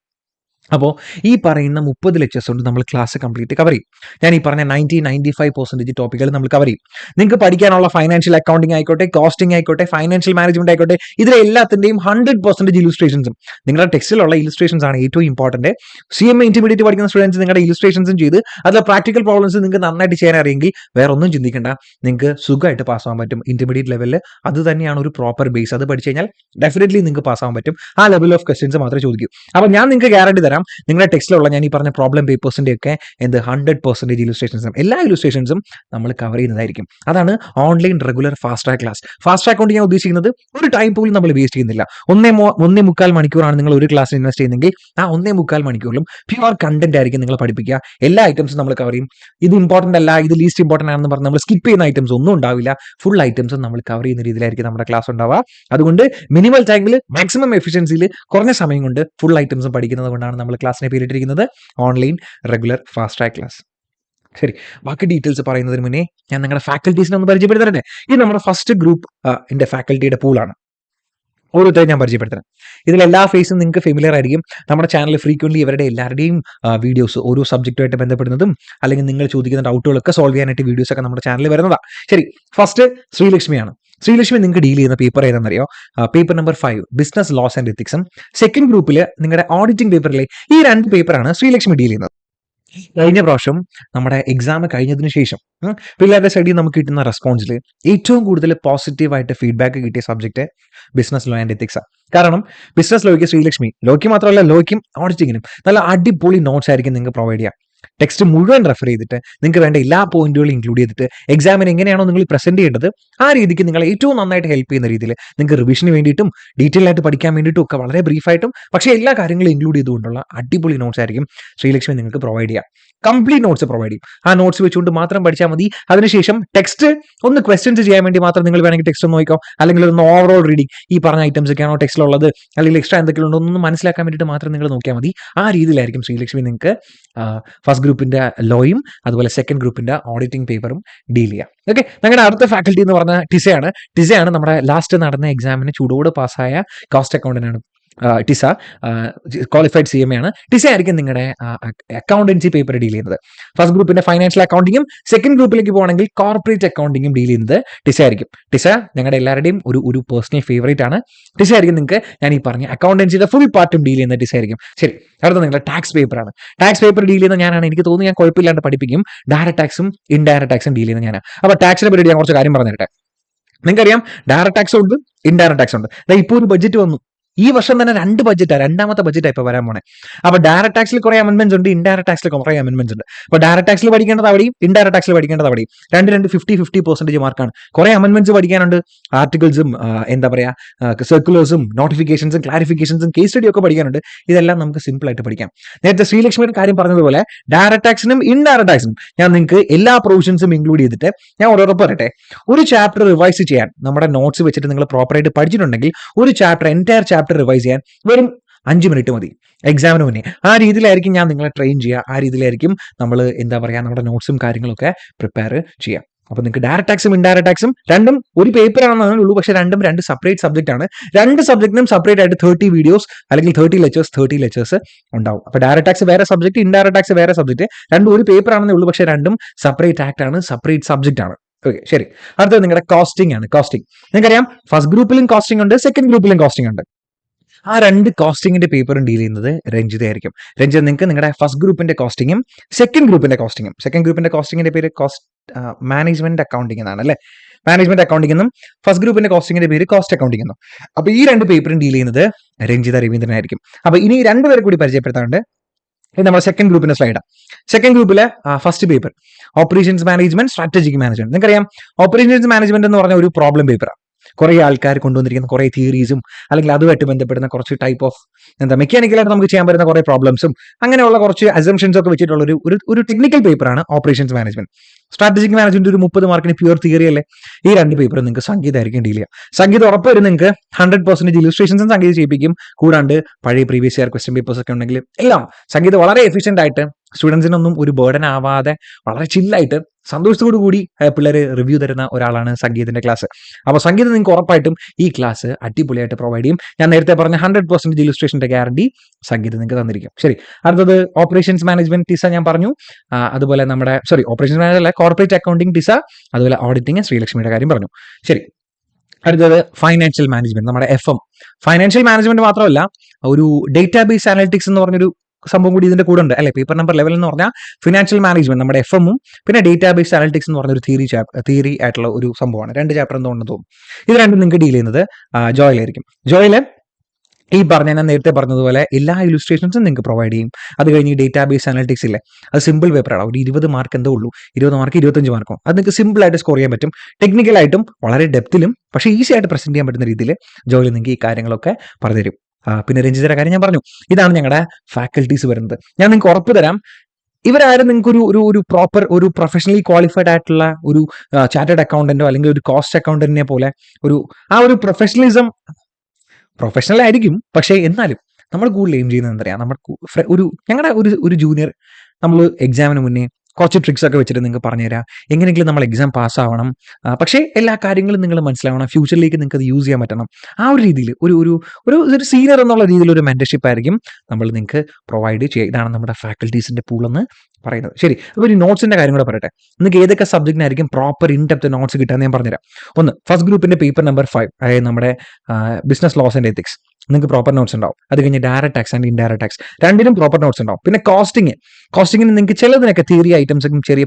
അപ്പോൾ ഈ പറയുന്ന 30 ലെക്ചേഴ്സ് കൊണ്ട് നമ്മൾ ക്ലാസ് കംപ്ലീറ്റ് കവർ ചെയ്യും. ഞാൻ ഈ പറഞ്ഞ 95% ടോപ്പിക്കുകൾ നമ്മൾ കവർ ചെയ്യും. നിങ്ങൾക്ക് പഠിക്കാനുള്ള ഫൈനാൻഷ്യൽ അക്കൗണ്ടിങ് ആയിക്കോട്ടെ, കോസ്റ്റിംഗ് ആയിക്കോട്ടെ, ഫൈനാൻഷ്യൽ മാനേജ്മെന്റ് ആയിക്കോട്ടെ, ഇതിലെ എല്ലാത്തിന്റെയും 100% ഇലുസ്ട്രേഷൻസും നിങ്ങളുടെ ടെക്സ്റ്റിലുള്ള ഇലുസ്ട്രേഷൻസ് ആണ് ഏറ്റവും ഇമ്പോർട്ടന്റ്. CMA ഇന്റർമീഡിയറ്റ് പഠിക്കുന്ന സ്റ്റുഡൻസ് നിങ്ങളുടെ ഇലുസ്ട്രേഷൻസും ചെയ്ത് അതിലെ പ്രാക്ടിക്കൽ പ്രോബ്ലംസ് നിങ്ങൾക്ക് നന്നായിട്ട് ചെയ്യാൻ അറിയെങ്കിൽ വേറെ ഒന്നും ചിന്തിക്കേണ്ട, നിങ്ങൾക്ക് സുഖമായിട്ട് പാസ് ആവാൻ പറ്റും. ഇന്റർമീഡിയറ്റ് ലെവലിൽ അത് തന്നെയാണ് ഒരു പ്രോപ്പർ ബേസ്. അത് പഠിച്ചു കഴിഞ്ഞാൽ ഡെഫിനറ്റ്ലി നിങ്ങൾക്ക് പാസ് ആവാൻ പറ്റും. ആ ലെവൽ ഓഫ് ക്വസ്റ്റ്യൻസ് മാത്രമേ ചോദിക്കൂ. അപ്പോൾ ഞാൻ നിങ്ങൾക്ക് ഗ്യാരണ്ടി തരാം, നിങ്ങളുടെ ടെക്സ്റ്റിലുള്ള ഞാൻ ഈ പറഞ്ഞ പ്രോബ്ലം പേപ്പേഴ്സിന്റെ ഒക്കെ 100% ഇലുസ്ട്രേഷൻസും എല്ലാ ഇലുസ്ട്രേഷൻസും നമ്മൾ കവർ ചെയ്യുന്നതായിരിക്കും. അതാണ് online regular fast track class. Fast track കൊണ്ട് ഞാൻ ഉദ്ദേശിക്കുന്നത് ഒരു ടൈം പോലും നമ്മൾ വേസ്റ്റ് ചെയ്യുന്നില്ല. 1.25 മണിക്കൂറാണ് നിങ്ങൾ ഒരു ക്ലാസ് ഇൻവെസ്റ്റ് ചെയ്യുന്നെങ്കിൽ ആ 1.25 മണിക്കൂറിലും പ്യുവർ കണ്ടന്റ് ആയിരിക്കും നിങ്ങൾ പഠിപ്പിക്കുക. എല്ലാ ഐറ്റംസും നമ്മൾ കവർ ചെയ്യും. ഇത് ഇമ്പോർട്ടന്റ് അല്ല, ഇത് ലീസ്റ്റ് ഇമ്പോർട്ടന്റ് ആണെന്ന് പറഞ്ഞ് നമ്മൾ സ്കിപ്പ് ചെയ്യുന്ന ഐറ്റംസ് ഒന്നും ഉണ്ടാവില്ല. ഫുൾ ഐറ്റംസും നമ്മൾ കവർ ചെയ്യുന്ന രീതിയിലായിരിക്കും നമ്മുടെ ക്ലാസ് ഉണ്ടാവുക. അതുകൊണ്ട് മിനിമൽ ടൈമിൽ മാക്സിമം എഫിഷ്യൻസിയിൽ കുറഞ്ഞ സമയം കൊണ്ട് ഫുൾ ഐറ്റംസും പഠിക്കുന്നത് കൊണ്ടാണ് നമ്മൾ ക്ലാസ്സിനെ പേരിട്ടിരിക്കുന്നത് online regular fast track class. ശരി, ബാക്കി ഡീറ്റെയിൽസ് പറയുന്നതിന് മുന്നേ ഞാൻ നിങ്ങളുടെ ഫാക്കൽറ്റീസിനെ ഒന്ന് പരിചയപ്പെടുത്തട്ടെ. ഇത് നമ്മുടെ ഫസ്റ്റ് ഗ്രൂപ്പ് എൻ്റെ ഫാക്കൽറ്റിയുടെ പൂളാണ്. ഓരോരുത്തരും ഞാൻ പരിചയപ്പെടുത്തണം. ഇതിൽ എല്ലാ ഫേസും നിങ്ങൾക്ക് ഫെമിലിയർ ആയിരിക്കും. നമ്മുടെ ചാനൽ ഫ്രീക്വൻറ്റ്ലി ഇവരുടെ എല്ലാവരുടെയും വീഡിയോസ് ഓരോ സബ്ജക്റ്റുമായിട്ട് ബന്ധപ്പെടുന്നതും അല്ലെങ്കിൽ നിങ്ങൾ ചോദിക്കുന്ന ഡൗട്ടുകളൊക്കെ സോൾവ് ചെയ്യാനായിട്ട് വീഡിയോസ് ഒക്കെ നമ്മുടെ ചാനലിൽ വരുന്നതാണ്. ശരി, ഫസ്റ്റ് ശ്രീലക്ഷ്മിയാണ്. ശ്രീലക്ഷ്മി നിങ്ങൾക്ക് ഡീൽ ചെയ്യുന്ന പേപ്പർ ഏതാണെന്നറിയോ? Paper number 5 business laws and എത്തിക്സും. സെക്കൻഡ് ഗ്രൂപ്പിൽ നിങ്ങളുടെ ഓഡിറ്റിംഗ് പേപ്പറിലെ ഈ 2 പേപ്പറാണ് ശ്രീലക്ഷ്മി ഡീൽ ചെയ്യുന്നത്. കഴിഞ്ഞ പ്രാവശ്യം നമ്മുടെ എക്സാം കഴിഞ്ഞതിന് ശേഷം പിള്ളേരുടെ സൈഡിൽ നമുക്ക് കിട്ടുന്ന റെസ്പോൺസിൽ ഏറ്റവും കൂടുതൽ പോസിറ്റീവായിട്ട് ഫീഡ്ബാക്ക് കിട്ടിയ subject business law and ethics. കാരണം ബിസിനസ് ലോയ്ക്ക് ശ്രീലക്ഷ്മി, ലോയ്ക്ക് മാത്രമല്ല ലോയ്ക്കും ഓഡിറ്റിങ്ങിനും നല്ല അടിപൊളി നോട്ട്സ് ആയിരിക്കും നിങ്ങൾക്ക് പ്രൊവൈഡ് ചെയ്യുക. ടെക്സ്റ്റ് മുഴുവൻ റെഫർ ചെയ്തിട്ട് നിങ്ങൾക്ക് വേണ്ട എല്ലാ പോയിന്റുകളും ഇൻക്ലൂഡ് ചെയ്തിട്ട് എക്സാമിന് എങ്ങനെയാണോ നിങ്ങൾ പ്രസന്റ് ചെയ്യേണ്ടത് ആ രീതിക്ക് നിങ്ങളെ ഏറ്റവും നന്നായിട്ട് ഹെൽപ്പ് ചെയ്യുന്ന രീതിയിൽ നിങ്ങൾക്ക് റിവിഷന് വേണ്ടിയിട്ടും ഡീറ്റെയിൽ ആയിട്ട് പഠിക്കാൻ വേണ്ടിയിട്ടും ഒക്കെ വളരെ ബ്രീഫായിട്ടും പക്ഷേ എല്ലാ കാര്യങ്ങളും ഇൻക്ലൂഡ് ചെയ്തുകൊണ്ടുള്ള അടിപൊളി നോട്ട്സ് ആയിരിക്കും ശ്രീലക്ഷ്മി നിങ്ങൾക്ക് പ്രൊവൈഡ് ചെയ്യുക. കംപ്ലീറ്റ് നോട്ട്സ് പ്രൊവൈഡ് ചെയ്യും. ആ നോട്ട്സ് വെച്ചുകൊണ്ട് മാത്രം പഠിച്ചാൽ മതി. അതിനുശേഷം ടെക്സ്റ്റ് ഒന്ന് ക്വസ്റ്റ്യൻസ് ചെയ്യാൻ വേണ്ടി മാത്രം നിങ്ങൾ വേണമെങ്കിൽ ടെക്സ്റ്റ് ഒന്ന് നോക്കിക്കോ, അല്ലെങ്കിൽ ഒന്ന് ഓവറോൾ റീഡിങ് ഈ പറഞ്ഞ ഐറ്റംസ് ഒക്കെയാണോ ടെക്സ്റ്റിലുള്ളത് അല്ലെങ്കിൽ എക്സ്ട്രാ എന്തെങ്കിലും ഉണ്ടോ എന്നൊന്ന് മനസ്സിലാക്കാൻ വേണ്ടിയിട്ട് മാത്രം നിങ്ങൾ നോക്കിയാൽ മതി. ആ രീതിയിലായിരിക്കും ശ്രീലക്ഷ്മി നിങ്ങൾക്ക് ഫസ്റ്റ് ഗ്രൂപ്പിന്റെ ലോയും അതുപോലെ സെക്കൻഡ് ഗ്രൂപ്പിന്റെ ഓഡിറ്റിംഗ് പേപ്പറും ഡീൽ ചെയ്യാം. ഓക്കെ, ഞങ്ങളുടെ അടുത്ത ഫാക്കൽറ്റി എന്ന് പറഞ്ഞ ടിസയാണ് നമ്മുടെ ലാസ്റ്റ് നടന്ന എക്സാമിന് ചൂടോട് പാസ്സായ കോസ്റ്റ് അക്കൗണ്ടന്റാണ്. ടിസ ക്വാളിഫൈഡ് CMA ആണ്. ടിസ ആയിരിക്കും നിങ്ങളുടെ അക്കൗണ്ടൻസി പേപ്പർ ഡീൽ ചെയ്യുന്നത്. ഫസ്റ്റ് ഗ്രൂപ്പിന്റെ ഫൈനാൻഷ്യൽ അക്കൗണ്ടിങ്ങും സെക്കൻഡ് ഗ്രൂപ്പിലേക്ക് പോകുകയാണെങ്കിൽ കോർപ്പറേറ്റ് അക്കൗണ്ടിങ്ങും ഡീൽ ചെയ്യുന്നത് ടിസ ആയിരിക്കും. ടിസ ഞങ്ങളുടെ എല്ലാവരുടെയും ഒരു പേഴ്സണൽ ഫേവറേറ്റ് ആണ്. ടിസ ആയിരിക്കും നിങ്ങൾക്ക് ഞാൻ ഈ പറഞ്ഞ അക്കൗണ്ടൻസിയുടെ ഫുൾ പാർട്ടും ഡീൽ ചെയ്യുന്ന ടിസ ആയിരിക്കും. ശരി, അടുത്ത നിങ്ങളുടെ ടാക്സ് പേപ്പറാണ്. ടാക്സ് പേപ്പർ ഡീൽ ചെയ്യുന്ന ഞാനാണ്. എനിക്ക് തോന്നുന്നു ഞാൻ കുഴപ്പമില്ലാണ്ട് പഠിപ്പിക്കും. ഡയറക്ട് ടാക്സും ഇൻഡയറക്ട് ടാക്സും ഡീൽ ചെയ്യുന്ന ഞാനാണ്. അപ്പോൾ ടാക്സിനെ പറ്റി ഞാൻ കുറച്ച് കാര്യം പറഞ്ഞു തരട്ടെ. നിങ്ങൾക്കറിയാം ഡയറക്ട് ടാക്സ് ഉണ്ട്, ഇൻഡയറക്ട് ടാക്സ് ഉണ്ട്. ഇപ്പോൾ ഒരു ബഡ്ജറ്റ് വന്നു. ഈ വർഷം തന്നെ 2 ബഡ്ജറ്റാണ്, രണ്ടാമത്തെ ബഡ്ജറ്റാണ് ഇപ്പോൾ വരാൻ പോണേ. അപ്പോൾ ഡയറക്ട് ടാക്സിൽ കുറേ അമെന്റ്മെന്റ്സ് ഉണ്ട്, ഇൻഡയറക്ട് ടാക്സിൽ കുറേ അമെന്റ്മെന്റ്സ് ഉണ്ട്. അപ്പോൾ ഡയറക്ട് ടാക്സിൽ പഠിക്കേണ്ടത് അവിടെയും ഇൻഡയറക്ട് ടാക്സിൽ പഠിക്കേണ്ടത് അവിടെയും 50-50% മാർക്കാണ്. കുറേ അമെന്റ്മെന്റ്സ് പഠിക്കാനുണ്ട്, ആർട്ടിക്കിൾസും എന്താ പറയുക സർക്കുലേഴ്സും നോട്ടിഫിക്കേഷൻസും ക്ലാരിഫിക്കേഷൻസും കേസ് സ്റ്റഡി ഒക്കെ പഠിക്കാനുണ്ട്. ഇതെല്ലാം നമുക്ക് സിമ്പിൾ ആയിട്ട് പഠിക്കാം. നേരത്തെ ശ്രീലക്ഷ്മിയുടെ കാര്യം പറഞ്ഞതുപോലെ ഡയറക്ട് ടാക്സിനും ഇൻഡയറക്ട് ടാക്സിനും ഞാൻ നിങ്ങൾക്ക് എല്ലാ പ്രൊവിഷൻസും ഇൻക്ലൂഡ് ചെയ്തിട്ട് ഞാൻ ഓരോരോ പറയട്ടെ. ഒരു ചാപ്റ്റർ റിവൈസ് ചെയ്യാൻ നമ്മുടെ നോട്ട്സ് വെച്ചിട്ട് നിങ്ങൾ പ്രോപ്പറായിട്ട് പഠിച്ചിട്ടുണ്ടെങ്കിൽ ഒരു ചാപ്റ്റർ എൻറ്റയർ ചാപ്റ്റർ റിവൈസ് ചെയ്യാൻ വെറും 5 മിനിറ്റ് മതി എക്സാമിന് മുന്നേ. ആ രീതിയിലായിരിക്കും ഞാൻ നിങ്ങളെ ട്രെയിൻ ചെയ്യുക, ആ രീതിയിലായിരിക്കും നമ്മൾ എന്താ പറയുക നമ്മുടെ നോട്ട്സും കാര്യങ്ങളൊക്കെ പ്രിപ്പയർ ചെയ്യാം. അപ്പോൾ നിങ്ങൾക്ക് ഡയറക്ട് ടാക്സും ഇൻഡയറക്ട് ടാക്സും രണ്ടും ഒരു പേപ്പറാണെന്നേ ഉള്ളൂ, പക്ഷേ രണ്ടും 2 സെപ്പറേറ്റ് സബ്ജക്റ്റ് ആണ്. 2 സബ്ജക്റ്റിനും സെപ്പറേറ്റ് ആയിട്ട് 30 വീഡിയോസ് അല്ലെങ്കിൽ 30 ലെക്ചേഴ്സ് ഉണ്ടാവും. അപ്പോൾ ഡയറക്ട് ടാക്സ് വേറെ സബ്ജക്ട്, ഇൻഡയറക്ട് ടാക്സ് വേറെ സബ്ജക്ട്, രണ്ടും ഒരു പേപ്പർ ആണെന്നേ ഉള്ളൂ, പക്ഷേ രണ്ടും സെപ്പറേറ്റ് ആക്ട് ആണ്, സെപ്പറേറ്റ് സബ്ജക്റ്റ് ആണ്. ഓക്കെ, ശരി. അടുത്തത് നിങ്ങളുടെ കോസ്റ്റിംഗ് ആണ്. കോസ്റ്റിംഗ് നിങ്ങൾക്കറിയാം, ഫസ്റ്റ് ഗ്രൂപ്പിലും കോസ്റ്റിംഗ് ഉണ്ട്, സെക്കൻഡ് ഗ്രൂപ്പിലും കോസ്റ്റിംഗ് ഉണ്ട്. ആ 2 കോസ്റ്റിംഗിന്റെ പേപ്പറും ഡീൽ ചെയ്യുന്നത് രഞ്ജിത ആയിരിക്കും. രഞ്ജിത നിങ്ങൾക്ക് നിങ്ങളുടെ ഫസ്റ്റ് ഗ്രൂപ്പിന്റെ കോസ്റ്റിംഗും സെക്കൻഡ് ഗ്രൂപ്പിന്റെ കോസ്റ്റിംഗിന്റെ പേര് കോസ്റ്റ് മാനേജ്മെന്റ് അക്കൗണ്ടിംഗ് എന്നാണ് അല്ലേ. മാനേജ്മെന്റ് അക്കൗണ്ടിംഗ് എന്നും ഫസ്റ്റ് ഗ്രൂപ്പിന്റെ കോസ്റ്റിംഗിന്റെ പേര് കോസ്റ്റ് അക്കൗണ്ടിംഗ് എന്നും. അപ്പൊ ഈ 2 പേപ്പറും ഡീൽ ചെയ്യുന്നത് രഞ്ജിത രവീന്ദ്രൻ ആയിരിക്കും. അപ്പൊ ഇനി 2 പേരെ കൂടി പരിചയപ്പെടുത്താറുണ്ട്. ഇത് നമ്മുടെ സെക്കൻഡ് ഗ്രൂപ്പിന്റെ സ്ലൈഡാണ്. സെക്കൻഡ് ഗ്രൂപ്പിലെ first paper operations management, strategic management. നിങ്ങൾക്കറിയാം ഓപ്പറേഷൻസ് മാനേജ്മെന്റ് എന്ന് പറഞ്ഞ ഒരു പ്രോബ്ലം പേപ്പറാണ്. കുറേ ആൾക്കാർ കൊണ്ടുവന്നിരിക്കുന്ന കുറേ തിയറീസും അല്ലെങ്കിൽ അതുമായിട്ട് ബന്ധപ്പെടുന്ന കുറച്ച് ടൈപ്പ് ഓഫ് മെക്കാനിക്കലായിട്ട് നമുക്ക് ചെയ്യാൻ പറ്റുന്ന കുറേ പ്രോബ്ലംസും അങ്ങനെയുള്ള കുറച്ച് അസംഷൻസ് ഒക്കെ വെച്ചിട്ടുള്ള ഒരു ടെക്നിക്കൽ പേപ്പറാണ് ഓപ്പറേഷൻസ് മാനേജ്മെന്റ്. സ്ട്രാറ്റജിക് മാനേജ്മെന്റ് ഒരു 30 മാർക്കിന് പ്യൂർ തിയറി അല്ലേ. ഈ 2 പേപ്പറും നിങ്ങൾക്ക് സംഗീതമായിരിക്കും ഡീൽ ചെയ്യുക. സംഗീതം ഉറപ്പ് വരും നിങ്ങൾക്ക് 100% ഇലിസ്ട്രേഷൻസും സംഗീതം ചെയ്യിപ്പിക്കും. കൂടാണ്ട് പഴയ പ്രീവിയസ് ഇയർ ക്വസ്റ്റ്യൻ പേപ്പേഴ്സ് ഒക്കെ ഉണ്ടെങ്കിൽ എല്ലാം സംഗീതം വളരെ എഫിഷ്യന്റ് ആയിട്ട് സ്റ്റുഡൻസിനൊന്നും ഒരു ബേർഡൻ ആവാതെ വളരെ ചില്ലായിട്ട് സന്തോഷത്തോടു കൂടി പിള്ളേർ റിവ്യൂ തരുന്ന ഒരാളാണ് സംഗീതത്തിന്റെ ക്ലാസ്. അപ്പോൾ സംഗീതം നിങ്ങൾക്ക് ഉറപ്പായിട്ടും ഈ ക്ലാസ് അടിപൊളിയായിട്ട് പ്രൊവൈഡ് ചെയ്യും. ഞാൻ നേരത്തെ പറഞ്ഞ 100% ഇലിസ്ട്രേഷന്റെ ഗ്യാരണ്ടി സംഗീതം നിങ്ങൾക്ക് തന്നിരിക്കും. ശരി, അടുത്തത് ഓപ്പറേഷൻസ് മാനേജ്മെന്റ് ടിസ ഞാൻ പറഞ്ഞു. അതുപോലെ നമ്മുടെ ഓപ്പറേഷൻസ് മാനേജ് കോർപ്പറേറ്റ് അക്കൗണ്ടിംഗ് ടിസ, അതുപോലെ ഓഡിറ്റിംഗ് ശ്രീലക്ഷ്മിയുടെ കാര്യം പറഞ്ഞു. ശരി, അടുത്തത് ഫൈനാൻഷ്യൽ മാനേജ്മെന്റ്, നമ്മുടെ FM. ഫൈനാൻഷ്യൽ മാനേജ്മെന്റ് മാത്രമല്ല, ഒരു ഡേറ്റാബേസ് അനലിറ്റിക്സ് എന്ന് പറഞ്ഞൊരു സംഭവം കൂടി ഇതിന്റെ കൂടെ ഉണ്ട് അല്ലെ. പേപ്പർ നമ്പർ 11 എന്ന് പറഞ്ഞാൽ ഫിനാൻഷ്യൽ മാനേജ്മെന്റ് നമ്മുടെ FM-ഉം പിന്നെ ഡേറ്റാബേസ് അനലിറ്റിക്സ് എന്ന് പറഞ്ഞൊരു തിയറി ആയിട്ടുള്ള ഒരു സംഭവമാണ്. 2 ചാപ്റ്റർ എന്തുകൊണ്ടെന്ന് തോന്നും. ഇത് രണ്ടും നിങ്ങൾക്ക് ഡീൽ ചെയ്യുന്നത് ജോയിലായിരിക്കും. ജോയില് ഈ ഞാൻ നേരത്തെ പറഞ്ഞതുപോലെ എല്ലാ ഇലുസ്ട്രേഷൻസും നിങ്ങൾക്ക് പ്രൊവൈഡ് ചെയ്യും. അത് കഴിഞ്ഞ് ഈ ഡേറ്റാബേസ് അനലിറ്റിക്സ് ഇല്ലേ, അത് സിമ്പിൾ പേപ്പറാണ്. ഒരു 20 മാർക്ക് എന്തോ ഉള്ളൂ, 20 മാർക്ക് 25 മാർക്കും. അത് നിങ്ങൾക്ക് സിമ്പിൾ ആയിട്ട് സ്കോർ ചെയ്യാൻ പറ്റും. ടെക്നിക്കലായിട്ടും വളരെ ഡെപ്തിലും പക്ഷേ ഈസി ആയിട്ട് പ്രസന്റ് ചെയ്യാൻ പറ്റുന്ന രീതിയിൽ ജോലി നിങ്ങൾക്ക് ഈ കാര്യങ്ങളൊക്കെ പറഞ്ഞുതരും. പിന്നെ രഞ്ജിതയുടെ കാര്യം ഞാൻ പറഞ്ഞു. ഇതാണ് ഞങ്ങളുടെ ഫാക്കൽറ്റീസ് വരുന്നത്. ഞാൻ നിങ്ങൾക്ക് ഉറപ്പ് തരാം, ഇവരാരും നിങ്ങൾക്ക് ഒരു പ്രോപ്പർ ഒരു പ്രൊഫഷണലി ക്വാളിഫൈഡ് ആയിട്ടുള്ള ഒരു ചാർട്ടേഡ് അക്കൗണ്ടന്റോ അല്ലെങ്കിൽ ഒരു കോസ്റ്റ് അക്കൗണ്ടന്റിനെ പോലെ ഒരു പ്രൊഫഷണലിസം പ്രൊഫഷണൽ ആയിരിക്കും. പക്ഷേ എന്നാലും നമ്മൾ കൂടുതൽ എയിം ചെയ്യുന്നത് എന്താ പറയുക, നമ്മുടെ ഞങ്ങളുടെ ഒരു ജൂനിയർ നമ്മൾ എക്സാമിന് മുന്നേ കുറച്ച് ട്രിക്സ് ഒക്കെ വെച്ചിട്ട് നിങ്ങൾക്ക് പറഞ്ഞുതരാം. എങ്ങനെയെങ്കിലും നമ്മൾ എക്സാം പാസ്സാവണം, പക്ഷേ എല്ലാ കാര്യങ്ങളും നിങ്ങൾ മനസ്സിലാവണം, ഫ്യൂച്ചറിലേക്ക് നിങ്ങൾക്ക് അത് യൂസ് ചെയ്യാൻ പറ്റണം. ആ ഒരു രീതിയിൽ ഒരു സീനിയർ എന്നുള്ള രീതിയിൽ ഒരു മെന്റർഷിപ്പ് ആയിരിക്കും നമ്മൾ നിങ്ങൾക്ക് പ്രൊവൈഡ് ചെയ്യുക. ഇതാണ് നമ്മുടെ ഫാക്കൽറ്റീസിന്റെ പൂൾ എന്ന് പറയുന്നത്. ശരി, അപ്പോൾ ഒരു നോട്ട്സിന്റെ കാര്യം കൂടെ പറയട്ടെ. നിങ്ങൾക്ക് ഏതൊക്കെ സബ്ജക്റ്റിനായിരിക്കും പ്രോപ്പർ ഇൻ ഡെപ്ത് നോട്ട്സ് കിട്ടാൻ ഞാൻ പറഞ്ഞുതരാം. ഒന്ന്, ഫസ്റ്റ് ഗ്രൂപ്പിന്റെ പേപ്പർ നമ്പർ 5, അതായത് നമ്മുടെ ബിസിനസ് ലോസ് ആൻഡ് എത്തിക്സ്, നിങ്ങൾക്ക് പ്രോപ്പർ നോട്ട്സ് ഉണ്ടാവും. അത് കഴിഞ്ഞ് direct tax and indirect tax രണ്ടിനും പ്രോപ്പർ നോട്ട്സ് ഉണ്ടാവും. പിന്നെ കോസ്റ്റിങ്ങിന് നിങ്ങൾക്ക് ചിലതിനൊക്കെ തിയറി ഐറ്റംസും ചെറിയ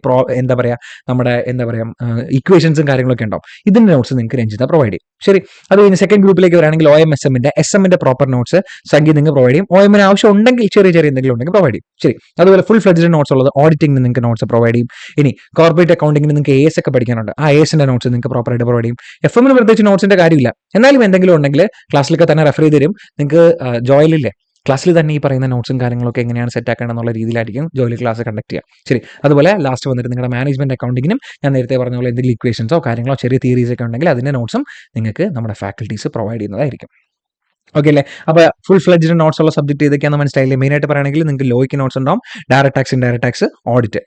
ഇക്വേഷൻസും കാര്യങ്ങളൊക്കെ ഉണ്ടാവും. ഇതിന്റെ നോട്ട്സ് നിങ്ങൾക്ക് രഞ്ജിത പ്രൊവൈഡ് ചെയ്യും. ശരി, അത് കഴിഞ്ഞ് സെക്കൻഡ് ഗ്രൂപ്പിലേക്ക് വരാണെങ്കിൽ OMSMന്റെ പ്രോപ്പർ നോട്ട്സ് സംഗീത നിങ്ങൾക്ക് പ്രൊവൈഡ് ചെയ്യും. OMന് ആവശ്യം ഉണ്ടെങ്കിൽ ചെറിയ എന്തെങ്കിലും ഉണ്ടെങ്കിൽ പ്രൊവൈഡ് ചെയ്യും. ശരി, അതുപോലെ ഫുൾ ഫ്ലെഡ്ജ്ഡ് നോട്ട്സ് ഉള്ളത് ഓഡിറ്റിംഗിന് നിങ്ങൾക്ക് നോട്ട്സ് പ്രൊവൈഡ് ചെയ്യും. ഇനി കോർപ്പറേറ്റ് അക്കൗണ്ടിങ്ങിന് നിങ്ങൾക്ക് AS ഒക്കെ പഠിക്കാനുണ്ട്. ആ ASന്റെ നോട്ട്സ് നിങ്ങൾക്ക് പ്രോപ്പറായിട്ട് പ്രൊവൈഡ് ചെയ്യും. FM-ന് പ്രത്യേകിച്ച് നോട്ട്സിന്റെ കാര്യമില്ല. എന്നാലും എന്തെങ്കിലും ഉണ്ടെങ്കിൽ ക്ലാസ്സിലൊക്കെ തന്നെ റെഫർ ചെയ്ത് തരും. നിങ്ങൾക്ക് ജോയിലില്ലേ ക്ലാസ്സിൽ തന്നെ ഈ പറയുന്ന നോട്ട്സും കാര്യങ്ങളൊക്കെ എങ്ങനെയാണ് സെറ്റ് ആക്കേണ്ടത് എന്നുള്ള രീതിയിലായിരിക്കും ജോലി ക്ലാസ് കണ്ടക്ട് ചെയ്യുക. ശരി, അതുപോലെ ലാസ്റ്റ് വന്നിട്ട് നിങ്ങളുടെ മാനേജ്മെന്റ് അക്കൗണ്ടിങ്ങിനും ഞാൻ നേരത്തെ പറഞ്ഞ പോലെ എന്തെങ്കിലും ഇക്വേഷൻസോ കാര്യങ്ങളോ ചെറിയ തിയറീസ് ഒക്കെ ഉണ്ടെങ്കിൽ അതിന്റെ നോട്ട്സും നിങ്ങൾക്ക് നമ്മുടെ ഫാക്കൽറ്റീസ് പ്രൊവൈഡ് ചെയ്യുന്നതായിരിക്കും. ഓക്കെ അല്ലേ. അപ്പോൾ ഫുൾ ഫ്ലെഡ്ജ്ഡ് നോട്ട്സ് ഉള്ള സബ്ജക്ട് ഏതൊക്കെയാണെന്ന് മനസ്സിലായില്ലേ. മെയിനായിട്ട് പറയുകയാണെങ്കിൽ നിങ്ങൾക്ക് ലോയ്ക്ക് നോട്ട്സ് ഉണ്ടാവും, direct tax, indirect tax, audit.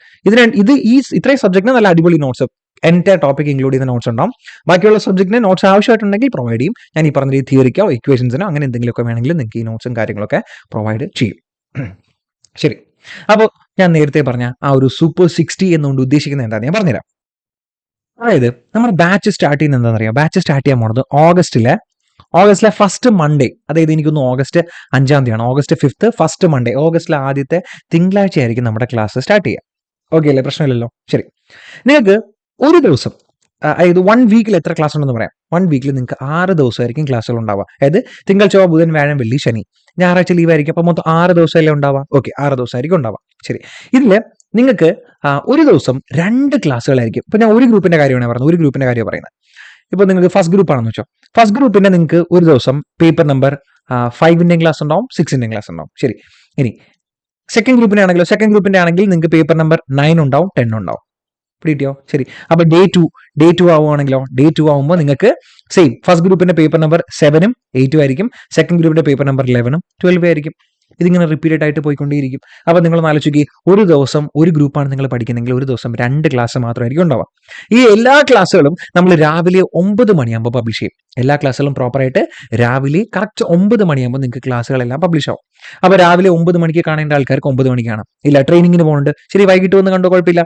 ഇത്രയും സബ്ജക്റ്റിന് നല്ല അടിപൊളി നോട്ട്സ് എൻ്റെ ടോപ്പിക് ഇൻക്ലൂഡ് ചെയ്യുന്ന നോട്ട്സ് ഉണ്ടാവും. ബാക്കിയുള്ള സബ്ജക്റ്റിന് നോട്ട്സ് ആവശ്യമായിട്ടുണ്ടെങ്കിൽ പ്രൊവൈഡ് ചെയ്യും. ഞാൻ ഈ പറഞ്ഞ തിയറിക്കോ ഇക്വേഷൻസിനോ അങ്ങനെ എന്തെങ്കിലുമൊക്കെ വേണമെങ്കിൽ നിങ്ങൾക്ക് ഈ നോട്ട്സും കാര്യങ്ങളൊക്കെ പ്രൊവൈഡ് ചെയ്യും. ശരി, അപ്പോൾ ഞാൻ നേരത്തെ പറഞ്ഞ ആ ഒരു സൂപ്പർ 60 എന്നുകൊണ്ട് ഉദ്ദേശിക്കുന്നത് എന്താണെന്ന് ഞാൻ പറഞ്ഞുതരാം. അതായത് നമ്മുടെ ബാച്ച് സ്റ്റാർട്ട് ചെയ്യുന്നത് എന്താണെന്ന് അറിയാം. ബാച്ച് സ്റ്റാർട്ട് ചെയ്യാൻ പോണത് ഓഗസ്റ്റിലെ ഫസ്റ്റ് മൺഡേ, അതായത് എനിക്കൊന്ന് ഓഗസ്റ്റ് 5-ാം തീയതിയാണ്. ഓഗസ്റ്റ് 5th ഫസ്റ്റ് മൺഡേ, ഓഗസ്റ്റിലെ ആദ്യത്തെ തിങ്കളാഴ്ച ആയിരിക്കും നമ്മുടെ ക്ലാസ് സ്റ്റാർട്ട് ചെയ്യുക. ഓക്കെ അല്ലേ, പ്രശ്നമില്ലല്ലോ. ശരി, നിങ്ങൾക്ക് ഒരു ദിവസം, അതായത് 1 വീക്കിൽ എത്ര ക്ലാസ് ഉണ്ടെന്ന് പറയാം. 1 വീക്കിൽ നിങ്ങൾക്ക് 6 ദിവസമായിരിക്കും ക്ലാസ്സുകൾ ഉണ്ടാവുക. അതായത് തിങ്കൾ, ചൊവ്വ, ബുധൻ, വ്യാഴം, വെള്ളി, ശനി, ഞായറാഴ്ച ലീവ് ആയിരിക്കും. അപ്പോൾ മൊത്തം 6 ദിവസമല്ലേ ഉണ്ടാവുക. ഓക്കെ, 6 ദിവസമായിരിക്കും ഉണ്ടാവുക. ശരി, ഇതിൽ നിങ്ങൾക്ക് ഒരു ദിവസം 2 ക്ലാസ്സുകളായിരിക്കും. ഇപ്പോൾ ഞാൻ ഒരു ഗ്രൂപ്പിന്റെ കാര്യമാണ് പറയുന്നത്, ഒരു ഗ്രൂപ്പിന്റെ കാര്യം പറയുന്നത്. ഇപ്പോൾ നിങ്ങൾക്ക് ഫസ്റ്റ് ഗ്രൂപ്പ് ആണെന്ന് വെച്ചോ, ഫസ്റ്റ് ഗ്രൂപ്പിന്റെ നിങ്ങൾക്ക് ഒരു ദിവസം പേപ്പർ നമ്പർ 5ന്റെയും ക്ലാസ് ഉണ്ടാവും, 6ന്റെയും ക്ലാസ് ഉണ്ടാവും. ശരി, ഇനി സെക്കൻഡ് ഗ്രൂപ്പിന്റെ സെക്കൻഡ് ഗ്രൂപ്പിന്റെ ആണെങ്കിൽ നിങ്ങൾക്ക് പേപ്പർ നമ്പർ 9 ഉണ്ടാവും, 10 ഉണ്ടാവും. പിടിയോ? ശരി, അപ്പൊ ഡേ ടു ആവുകയാണെങ്കിലോ, ഡേ ടു ആവുമ്പോൾ നിങ്ങൾക്ക് സെയിം ഫസ്റ്റ് ഗ്രൂപ്പിന്റെ പേപ്പർ നമ്പർ 7ഉം 8ഉം ആയിരിക്കും, സെക്കൻഡ് ഗ്രൂപ്പിന്റെ പേപ്പർ നമ്പർ 11ഉം 12ഉം ആയിരിക്കും. ഇതിങ്ങനെ റിപ്പീറ്റഡ് ആയിട്ട് പോയിക്കൊണ്ടേയിരിക്കും. അപ്പൊ നിങ്ങൾ ആലോചിക്കുക, ഒരു ദിവസം ഒരു ഗ്രൂപ്പാണ് നിങ്ങൾ പഠിക്കുന്നെങ്കിൽ ഒരു ദിവസം 2 ക്ലാസ് മാത്രമായിരിക്കും ഉണ്ടാവുക. ഈ എല്ലാ ക്ലാസ്സുകളും നമ്മൾ രാവിലെ 9 മണിയാകുമ്പോൾ പബ്ലിഷ് ചെയ്യും. എല്ലാ ക്ലാസ്സുകളും പ്രോപ്പറായിട്ട് രാവിലെ കറക്റ്റ് 9 മണിയാകുമ്പോൾ നിങ്ങൾക്ക് ക്ലാസ്സുകളെല്ലാം പബ്ലിഷ് ആവും. അപ്പൊ രാവിലെ 9 മണിക്ക് കാണേണ്ട ആൾക്കാർക്ക് 9 മണിക്ക് കാണാം. ഇല്ല, ട്രെയിനിങ്ങിന് പോകുന്നുണ്ട്, ശരി, വൈകിട്ട് വന്ന് കണ്ടോ, കുഴപ്പമില്ല.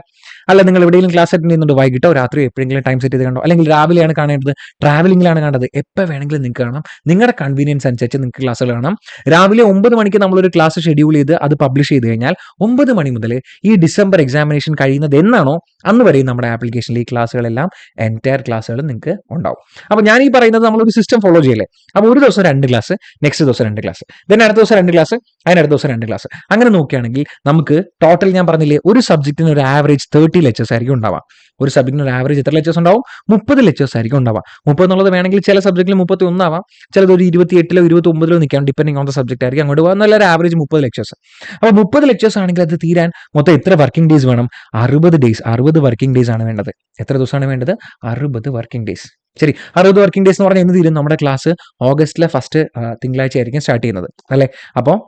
അല്ല, നിങ്ങൾ എവിടെയെങ്കിലും ക്ലാസ് അറ്റൻഡ് ചെയ്യുന്നുണ്ട്, വൈകിട്ടോ രാത്രിയോ എപ്പോഴെങ്കിലും ടൈം സെറ്റ് ചെയ്ത് കണ്ടോ, അല്ലെങ്കിൽ രാവിലെയാണ് കാണേണ്ടത്, ട്രാവലിംഗിലാണ് കാണേണ്ടത്, എപ്പോൾ വേണമെങ്കിലും നിങ്ങൾക്ക് കാണാം. നിങ്ങളുടെ കൺവീനിയൻസ് അനുസരിച്ച് നിങ്ങൾക്ക് ക്ലാസ്സുകൾ കാണാം. രാവിലെ 9 മണിക്ക് നമ്മളൊരു ക്ലാസ് ഷെഡ്യൂൾ ചെയ്ത് അത് പബ്ലിഷ് ചെയ്ത് കഴിഞ്ഞാൽ 9 മണി മുതൽ ഈ ഡിസംബർ എക്സാമിനേഷൻ കഴിയുന്നത് എന്നാണോ അന്ന് വരെയും നമ്മുടെ ആപ്ലിക്കേഷനിൽ ഈ ക്ലാസ്സുകളെല്ലാം എൻറ്റയർ ക്ലാസ്സുകൾ നിങ്ങൾക്ക് ഉണ്ടാവും. അപ്പോൾ ഞാൻ ഈ പറയുന്നത് നമ്മളൊരു സിസ്റ്റം ഫോളോ ചെയ്യല്ലേ. അപ്പോൾ ഒരു ദിവസം 2 ക്ലാസ്, നെക്സ്റ്റ് ദിവസം 2 ക്ലാസ്, ദെൻ അടുത്ത ദിവസം 2 ക്ലാസ്, അതിനടുത്ത ദിവസം 2 ക്ലാസ്. അങ്ങനെ നോക്കുകയാണെങ്കിൽ നമുക്ക് ടോട്ടൽ ഞാൻ പറഞ്ഞില്ലേ, ഒരു സബ്ജക്റ്റിന് ഒരു ആവറേജ് 30 ലെക്ചേഴ്സ് ആയിരിക്കും ഉണ്ടാവുക. ഒരു സബ്ജക്റ്റിന് ഒരു ആവറേജ് എത്ര ലെക്ചേഴ്സ് ഉണ്ടാവും? 30 ലെക്ചേഴ്സ് ആയിരിക്കും ഉണ്ടാവുക. 30 എന്നുള്ളത് വേണമെങ്കിൽ ചില സബ്ജക്റ്റിൽ 31 ആവാം, ചിലത് ഒരു 28ലോ 29ലോ നിൽക്കാം, ഡിപ്പെൻഡിങ് ഓൺ ദ സബ്ജക്റ്റ് ആയിരിക്കും. അങ്ങോട്ട് പോകാൻ നല്ലൊരു ആവറേജ് 30 ലെക്ചേഴ്സ്. അപ്പോൾ 30 ലെക്ചേഴ്സ് ആണെങ്കിൽ അത് തീരാൻ മൊത്തം എത്ര വർക്കിംഗ് ഡേയ്സ് വേണം? 60 ഡേയ്സ്, 60 വർക്കിംഗ് ഡേയ്സ് ആണ് വേണ്ടത്. എത്ര ദിവസമാണ് വേണ്ടത്? 60 വർക്കിംഗ് ഡേയ്സ്. ശരി, 60 വർക്കിംഗ് ഡേയ്സ് എന്ന് പറഞ്ഞാൽ എന്ന് തീരും? നമ്മുടെ ക്ലാസ് ഓഗസ്റ്റിലെ ഫസ്റ്റ് തിങ്കളാഴ്ച ആയിരിക്കും സ്റ്റാർട്ട് ചെയ്യുന്നത് അല്ലേ. അപ്പോൾ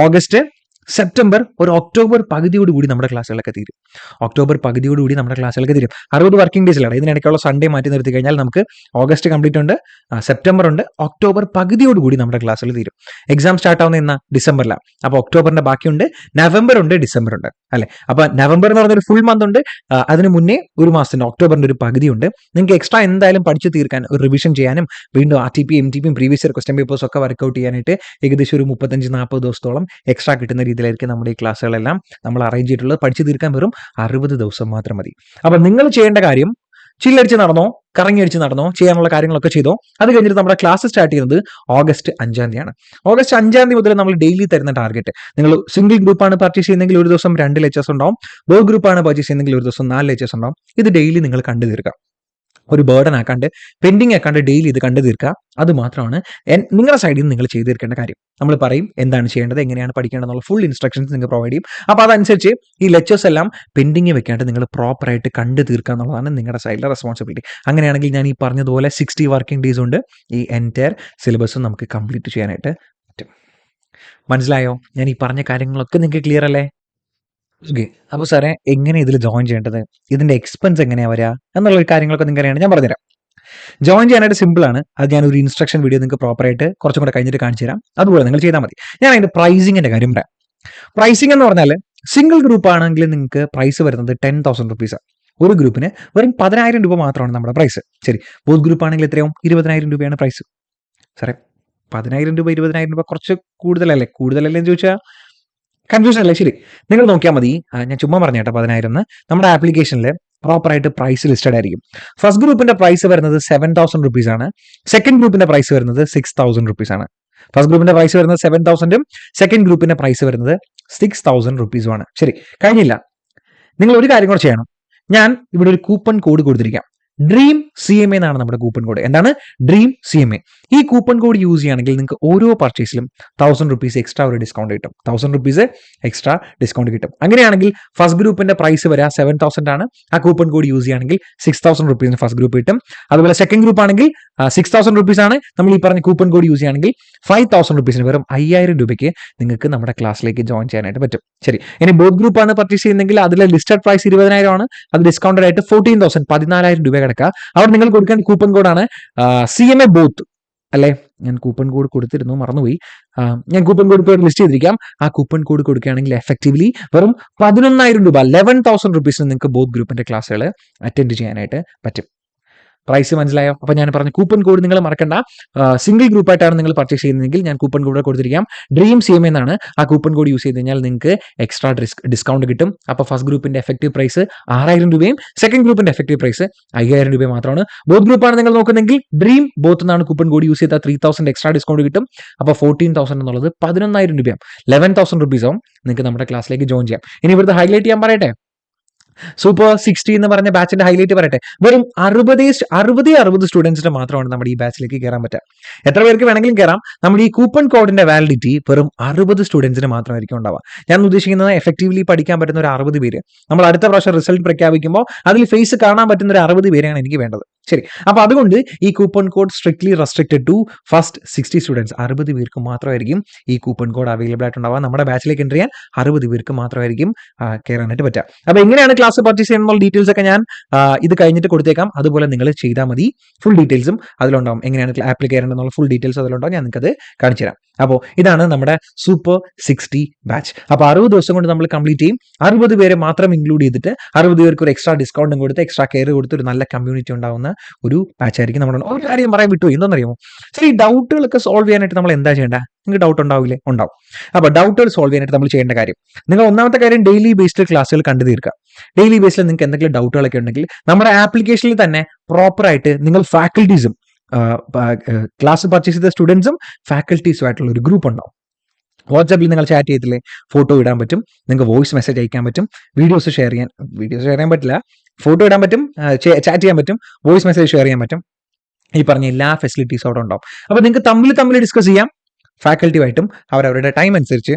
ഓഗസ്റ്റ്, സെപ്റ്റംബർ, ഒരു ഒക്ടോബർ പകുതിയോടുകൂടി നമ്മുടെ ക്ലാസ്സുകളൊക്കെ തീരും. ഒക്ടോബർ പകുതിയോടുകൂടി നമ്മുടെ ക്ലാസ്സുകളൊക്കെ തീരും. 60 വർക്കിംഗ് ഡേയ്സിലാണ്. ഇതിനിടയ്ക്കുള്ള സൺഡേ മാറ്റി നിർത്തി കഴിഞ്ഞാൽ നമുക്ക് ഓഗസ്റ്റ് കംപ്ലീറ്റ് ഉണ്ട്, സെപ്റ്റംബർ ഉണ്ട്, ഒക്ടോബർ പകുതിയോടുകൂടി നമ്മുടെ ക്ലാസ്സുകൾ തീരും. എക്സാം സ്റ്റാർട്ട് ആവുന്ന എന്നാ? ഡിസംബറിലാണ്. അപ്പോൾ ഒക്ടോബറിന്റെ ബാക്കിയുണ്ട്, നവംബർ ഉണ്ട്, ഡിസംബർ ഉണ്ട് അല്ലെ. അപ്പോൾ നവംബർ എന്ന് പറഞ്ഞൊരു ഫുൾ മന്ത് ഉണ്ട്, അതിന് മുന്നേ ഒരു മാസത്തിന്റെ ഒക്ടോബറിന്റെ ഒരു പകുതിയുണ്ട്. നിങ്ങൾക്ക് എക്സ്ട്രാ എന്തായാലും പഠിച്ചു തീർക്കാൻ, ഒരു റിവിഷൻ ചെയ്യാനും വീണ്ടും RTP, MTP, previous year question papers ഒക്കെ വർക്ക്ഔട്ട് ചെയ്യാനായിട്ട് ഏകദേശം ഒരു 35-40 ദിവസത്തോളം എക്സ്ട്രാ കിട്ടുന്ന രീതിയിലായിരിക്കും നമ്മുടെ ഈ ക്ലാസ്സുകളെല്ലാം നമ്മൾ അറേഞ്ച് ചെയ്തിട്ടുള്ളത്. പഠിച്ചു തീർക്കാൻ വെറും 60 ദിവസം മാത്രം മതി. അപ്പൊ നിങ്ങൾ ചെയ്യേണ്ട കാര്യം, ചില്ലടിച്ച് നടന്നോ, കറങ്ങി അടിച്ച് നടന്നോ, ചെയ്യാനുള്ള കാര്യങ്ങളൊക്കെ ചെയ്തോ. അത് കഴിഞ്ഞിട്ട് നമ്മുടെ ക്ലാസ് സ്റ്റാർട്ട് ചെയ്യുന്നത് ഓഗസ്റ്റ് 5-ാം തീയതിയാണ്. ഓഗസ്റ്റ് 5-ാം തീയതി മുതൽ നമ്മൾ ഡെയിലി തരുന്ന ടാർഗറ്റ്, നിങ്ങൾ സിംഗിൾ ഗ്രൂപ്പാണ് പർച്ചേസ് ചെയ്യുന്നതെങ്കിൽ ഒരു ദിവസം 2 ലെക്ചേഴ്സ് ഉണ്ടാവും, ബോർഡ് ഗ്രൂപ്പാണ് പർച്ചേസ് ചെയ്യുന്നതെങ്കിൽ ഒരു ദിവസം 4 ലെക്ചേഴ്സ് ഉണ്ടാവും. ഇത് ഡെയിലി നിങ്ങൾ കണ്ടു തീർക്കാം. ഒരു ബേർഡൻ ആക്കാണ്ട്, പെൻഡിങ് ആക്കാണ്ട് ഡെയിലി ഇത് കണ്ടു തീർക്കുക. അത് മാത്രമാണ് നിങ്ങളുടെ സൈഡിൽ നിന്ന് നിങ്ങൾ ചെയ്തു തീർക്കേണ്ട കാര്യം. നമ്മൾ പറയും എന്താണ് ചെയ്യേണ്ടത്, എങ്ങനെയാണ് പഠിക്കേണ്ടതെന്നുള്ള ഫുൾ ഇൻസ്ട്രക്ഷൻസ് നിങ്ങൾ പ്രൊവൈഡ് ചെയ്യും. അപ്പോൾ അതനുസരിച്ച് ഈ ലെക്ചേഴ്സ് എല്ലാം പെൻഡിങ് വെക്കാണ്ട് നിങ്ങൾ പ്രോപ്പറായിട്ട് കണ്ടു തീർക്കുക എന്നുള്ളതാണ് നിങ്ങളുടെ സൈഡിലെ റെസ്പോൺസിബിലിറ്റി. അങ്ങനെയാണെങ്കിൽ ഞാൻ ഈ പറഞ്ഞതുപോലെ 60 വർക്കിംഗ് ഡേയ്സ് ഉണ്ട്, ഈ എൻറ്റയർ സിലബസും നമുക്ക് കംപ്ലീറ്റ് ചെയ്യാനായിട്ട് പറ്റും. മനസ്സിലായോ? ഞാൻ ഈ പറഞ്ഞ കാര്യങ്ങളൊക്കെ നിങ്ങൾക്ക് ക്ലിയർ അല്ലേ? ഓക്കെ, അപ്പോൾ സാറേ എങ്ങനെ ഇതിൽ ജോയിൻ ചെയ്യേണ്ടത്, ഇതിന്റെ എക്സ്പെൻസ് എങ്ങനെയാണ് വരിക എന്നുള്ള കാര്യങ്ങളൊക്കെ നിങ്ങൾക്ക് അറിയണം. ഞാൻ പറഞ്ഞുതരാം. ജോയിൻ ചെയ്യാനായിട്ട് സിമ്പിൾ ആണ്. അത് ഞാനൊരു ഇൻസ്ട്രക്ഷൻ വീഡിയോ നിങ്ങൾക്ക് പ്രോപ്പറായിട്ട് കുറച്ചും കൂടെ കഴിഞ്ഞിട്ട് കാണിച്ചു തരാം. അതുപോലെ നിങ്ങൾ ചെയ്താൽ മതി. ഞാൻ അതിന്റെ പ്രൈസിങ്ങിന്റെ കാര്യം പറയാം. പ്രൈസിംഗ് എന്ന് പറഞ്ഞാൽ സിംഗിൾ ഗ്രൂപ്പ് ആണെങ്കിൽ നിങ്ങൾക്ക് പ്രൈസ് വരുന്നത് 10,000 റുപ്പീസാണ്. ഒരു ഗ്രൂപ്പിന് വെറും 10,000 രൂപ മാത്രമാണ് നമ്മുടെ പ്രൈസ്. ശരി, ബോത്ത് ഗ്രൂപ്പ് ആണെങ്കിൽ എത്രയാവും? 20,000 രൂപയാണ് പ്രൈസ്. സാറേ 10,000 രൂപ 20,000 രൂപ കുറച്ച് കൂടുതലല്ലേ? കൂടുതലല്ലേ എന്ന് ചോദിച്ചാൽ കൺഫ്യൂഷൻ അല്ലേ? ശരി, നിങ്ങൾ നോക്കിയാൽ മതി. ഞാൻ ചുമ്മാ പറഞ്ഞേട്ടാ 10,000 എന്ന്. നമ്മുടെ ആപ്ലിക്കേഷനിൽ പ്രോപ്പറായിട്ട് പ്രൈസ് ലിസ്റ്റഡ് ആയിരിക്കും. ഫസ്റ്റ് ഗ്രൂപ്പിന്റെ പ്രൈസ് വരുന്നത് 7,000 റുപ്പീസ് ആണ്. സെക്കൻഡ് ഗ്രൂപ്പിന്റെ പ്രൈസ് വരുന്നത് 6,000 റുപ്പീസ് ആണ്. ഫസ്റ്റ് ഗ്രൂപ്പിന്റെ പ്രൈസ് വരുന്നത് 7,000ഉം സെക്കൻഡ് ഗ്രൂപ്പിന്റെ പ്രൈസ് വരുന്നത് 6,000 റുപ്പീസും ആണ്. ശരി, കഴിഞ്ഞില്ല. നിങ്ങൾ ഒരു കാര്യം കൂടെ ചെയ്യണം. ഞാൻ ഇവിടെ ഒരു കൂപ്പൺ കോഡ് കൊടുത്തിരിക്കാം. ഡ്രീം CMA എന്നാണ് നമ്മുടെ കൂപ്പൺ കോഡ്. എന്താണ്? Dream CMA. ഈ കൂപ്പൺ കോഡ് യൂസ് ചെയ്യുകയാണെങ്കിൽ നിങ്ങൾക്ക് ഓരോ പർച്ചേസിലും 1,000 റുപ്പീസ് എക്സ്ട്രാ ഒരു ഡിസ്കൗണ്ട് കിട്ടും. 1,000 റുപ്പീസ് എക്സ്ട്രാ ഡിസ്കൗണ്ട് കിട്ടും. അങ്ങനെയാണെങ്കിൽ ഫസ്റ്റ് ഗ്രൂപ്പിന്റെ പ്രൈസ് വരാ 7,000 ആണ്. ആ കൂപ്പൺ കോഡ് യൂസ് ചെയ്യുകയാണെങ്കിൽ 6,000 റുപ്പീസിന് ഫസ്റ്റ് ഗ്രൂപ്പ് കിട്ടും. അതുപോലെ സെക്കൻഡ് ഗ്രൂപ്പ് ആണെങ്കിൽ 6,000 റുപ്പീസ് ആണ്. നമ്മൾ ഈ പറഞ്ഞ കൂപ്പൺ കോഡ് യൂസ് ചെയ്യുകയാണെങ്കിൽ 5,000 റുപ്പീസിന് വെറും 5,000 രൂപയ്ക്ക് നിങ്ങൾക്ക് നമ്മുടെ ക്ലാസ്സിലേക്ക് ജോയിൻ ചെയ്യാനായിട്ട് പറ്റും. ശരി, ഇനി ബോത്ത് ഗ്രൂപ്പ് ആണ് പർച്ചേസ് ചെയ്യുന്നതെങ്കിൽ അതിലെ ലിസ്റ്റഡ് പ്രൈസ് 20,000 ആണ്. അത് ഡിസ്കൗണ്ടഡ് ആയിട്ട് 14,000 14,000 രൂപ കിടക്കുക. അവിടെ നിങ്ങൾ കൊടുക്കേണ്ട കൂപ്പൺ കോഡാണ് CMA ബോത്ത് അല്ലെ. ഞാൻ കൂപ്പൺ കോഡ് കൊടുത്തിരുന്നു, മറന്നുപോയി. ഞാൻ കൂപ്പൺ കോഡ് ഇപ്പോൾ ലിസ്റ്റ് ചെയ്തിരിക്കാം. ആ കൂപ്പൺ കോഡ് കൊടുക്കുകയാണെങ്കിൽ എഫക്റ്റീവ്ലി വെറും 11,000 രൂപ 11,000 റുപ്പീസിന് നിങ്ങൾക്ക് ബോത്ത് ഗ്രൂപ്പിന്റെ ക്ലാസ്സുകൾ അറ്റൻഡ് ചെയ്യാനായിട്ട് പറ്റും. പ്രൈസ് മനസ്സിലായോ? അപ്പോൾ ഞാൻ പറഞ്ഞ കൂപ്പൺ കോഡ് നിങ്ങൾ മറക്കണ്ട. സിംഗിൾ ഗ്രൂപ്പായിട്ടാണ് നിങ്ങൾ പർച്ചേസ് ചെയ്യുന്നതെങ്കിൽ ഞാൻ കൂപ്പൺ കോഡ് കൊടുത്തിരിക്കാം. ഡ്രീം CMA എന്നാണ്. ആ കൂപ്പൺ കോഡ് യൂസ് ചെയ്ത് കഴിഞ്ഞാൽ നിങ്ങൾക്ക് എക്സ്ട്രാ ഡിസ്കൗണ്ട് കിട്ടും. അപ്പോൾ ഫസ്റ്റ് ഗ്രൂപ്പിന്റെ എഫക്റ്റീവ് പ്രൈസ് 6000 രൂപയും സെക്കൻഡ് ഗ്രൂപ്പിന്റെ എഫക്റ്റീവ് പ്രൈസ് 5000 രൂപയും മാത്രമാണ്. ബോത്ത് ഗ്രൂപ്പാണ് നിങ്ങൾ നോക്കുന്നെങ്കിൽ ഡ്രീം ബോത്ത് എന്നാണ് കൂപ്പൺ കോഡ് യൂസ് ചെയ്താൽ 3000 എക്സ്ട്രാ ഡിസ്കൗണ്ട് കിട്ടും. അപ്പോൾ 14,000 എന്നുള്ളത് 11,000 രൂപയും 11,000 rupees ആവും. നിങ്ങൾക്ക് നമ്മുടെ ക്ലാസ്സിലേക്ക് ജോയിൻ ചെയ്യാം. ഇനി ഇവിടുത്തെ ഹൈലൈറ്റ് ചെയ്യാൻ പറയട്ടെ, സൂപ്പർ 60 എന്ന് പറഞ്ഞ ബാച്ചിന്റെ ഹൈലൈറ്റ് പറയട്ടെ. വെറും 60 സ്റ്റുഡൻസിന് മാത്രമാണ് നമ്മുടെ ഈ ബാച്ചിലേക്ക് കയറാൻ പറ്റുക. എത്ര പേർക്ക് വേണമെങ്കിലും കയറാം. നമ്മുടെ ഈ കൂപ്പൺ കോഡിന്റെ വാലിഡിറ്റി വെറും 60 സ്റ്റുഡൻസിന് മാത്രമായിരിക്കും ഉണ്ടാവുക. ഞാൻ ഉദ്ദേശിക്കുന്നത് എഫക്റ്റീവ്ലി പഠിക്കാൻ പറ്റുന്ന ഒരു 60 പേര്. നമ്മൾ അടുത്ത പ്രാവശ്യം റിസൾട്ട് പ്രഖ്യാപിക്കുമ്പോൾ അതിൽ ഫേസ് കാണാൻ പറ്റുന്ന ഒരു 60 പേരെയാണ് എനിക്ക് വേണ്ടത്. ശരി, അപ്പൊ അതുകൊണ്ട് ഈ coupon code strictly restricted to first 60 students. 60 പേർക്ക് മാത്രമായിരിക്കും ഈ കൂപ്പൺ കോഡ് അവൈലബിൾ ആയിട്ടുണ്ടാവുക. നമ്മുടെ ബാച്ചിലേക്ക് എൻ്റർ ചെയ്യാൻ 60 പേർക്ക് മാത്രമായിരിക്കും കയറാനായിട്ട് പറ്റുക. അപ്പൊ എങ്ങനെയാണ് ക്ലാസ് പർച്ചേസ് ചെയ്യുന്ന ഡീറ്റെയിൽസ് ഒക്കെ ഞാൻ ഇത് കഴിഞ്ഞിട്ട് കൊടുത്തേക്കാം. അതുപോലെ നിങ്ങൾ ചെയ്താൽ മതി. ഫുൾ ഡീറ്റെയിൽസും അതിലുണ്ടാവും. എങ്ങനെയാണ് ആപ്പിൽ കയറേണ്ടതെന്നുള്ള ഫുൾ ഡീറ്റെയിൽസ് അതിലുണ്ടാവും. ഞാൻ നിങ്ങൾക്ക് അത് കാണിച്ചു തരാം. അപ്പോൾ ഇതാണ് നമ്മുടെ സൂപ്പർ 60 ബാച്ച്. അപ്പോൾ 60 ദിവസം കൊണ്ട് നമ്മൾ കംപ്ലീറ്റ് ചെയ്യും. 60 പേരെ മാത്രം ഇൻക്ലൂഡ് ചെയ്തിട്ട് 60 പേർക്ക് ഒരു എക്സ്ട്രാ ഡിസ്കൗണ്ടും കൊടുത്ത് എക്സ്ട്രാ കെയർ കൊടുത്ത് ഒരു നല്ല കമ്മ്യൂണിറ്റി ഉണ്ടാവുന്ന ഒരു ബാച്ച് ആയിരിക്കും നമ്മുടെ. ഒരു കാര്യം പറയാൻ വിട്ടു, എന്താണെന്നറിയാമോ? ശരി, ഡൗട്ടുകളൊക്കെ സോൾവ് ചെയ്യാനായിട്ട് നമ്മൾ എന്താ ചെയ്യേണ്ട? നിങ്ങൾക്ക് ഡൗട്ട് ഉണ്ടാവില്ലേ? ഉണ്ടാവും. അപ്പോൾ ഡൗട്ടുകൾ സോൾവ് ചെയ്യാനായിട്ട് നമ്മൾ ചെയ്യേണ്ട കാര്യം, നിങ്ങൾ ഒന്നാമത്തെ കാര്യം ഡെയിലി ബേസ്ഡ് ക്ലാസ്സുകൾ കണ്ടു തീർക്കുക. ഡെയിലി ബേസിൽ നിങ്ങൾക്ക് എന്തെങ്കിലും ഡൗട്ടുകളൊക്കെ ഉണ്ടെങ്കിൽ നമ്മുടെ ആപ്ലിക്കേഷനിൽ തന്നെ പ്രോപ്പറായിട്ട് നിങ്ങൾ ഫാക്കൽറ്റീസും ക്ലാസ് പർച്ചേസ് ചെയ്ത സ്റ്റുഡൻസും ഫാക്കൽറ്റീസും ആയിട്ടുള്ള ഒരു ഗ്രൂപ്പ് ഉണ്ടാവും. വാട്സാപ്പിൽ നിങ്ങൾ ചാറ്റ് ചെയ്തില്ലേ, ഫോട്ടോ ഇടാൻ പറ്റും, നിങ്ങൾക്ക് വോയിസ് മെസ്സേജ് അയക്കാൻ പറ്റും, വീഡിയോസ് ഷെയർ ചെയ്യാൻ പറ്റില്ല, ഫോട്ടോ ഇടാൻ പറ്റും, ചാറ്റ് ചെയ്യാൻ പറ്റും, വോയിസ് മെസ്സേജ് ഷെയർ ചെയ്യാൻ പറ്റും. ഈ പറഞ്ഞ എല്ലാ ഫെസിലിറ്റീസും അവിടെ ഉണ്ടാവും. അപ്പോൾ നിങ്ങൾക്ക് തമ്മിൽ ഡിസ്കസ് ചെയ്യാം. ഫാക്കൽറ്റിയുമായിട്ടും അവരവരുടെ ടൈം അനുസരിച്ച്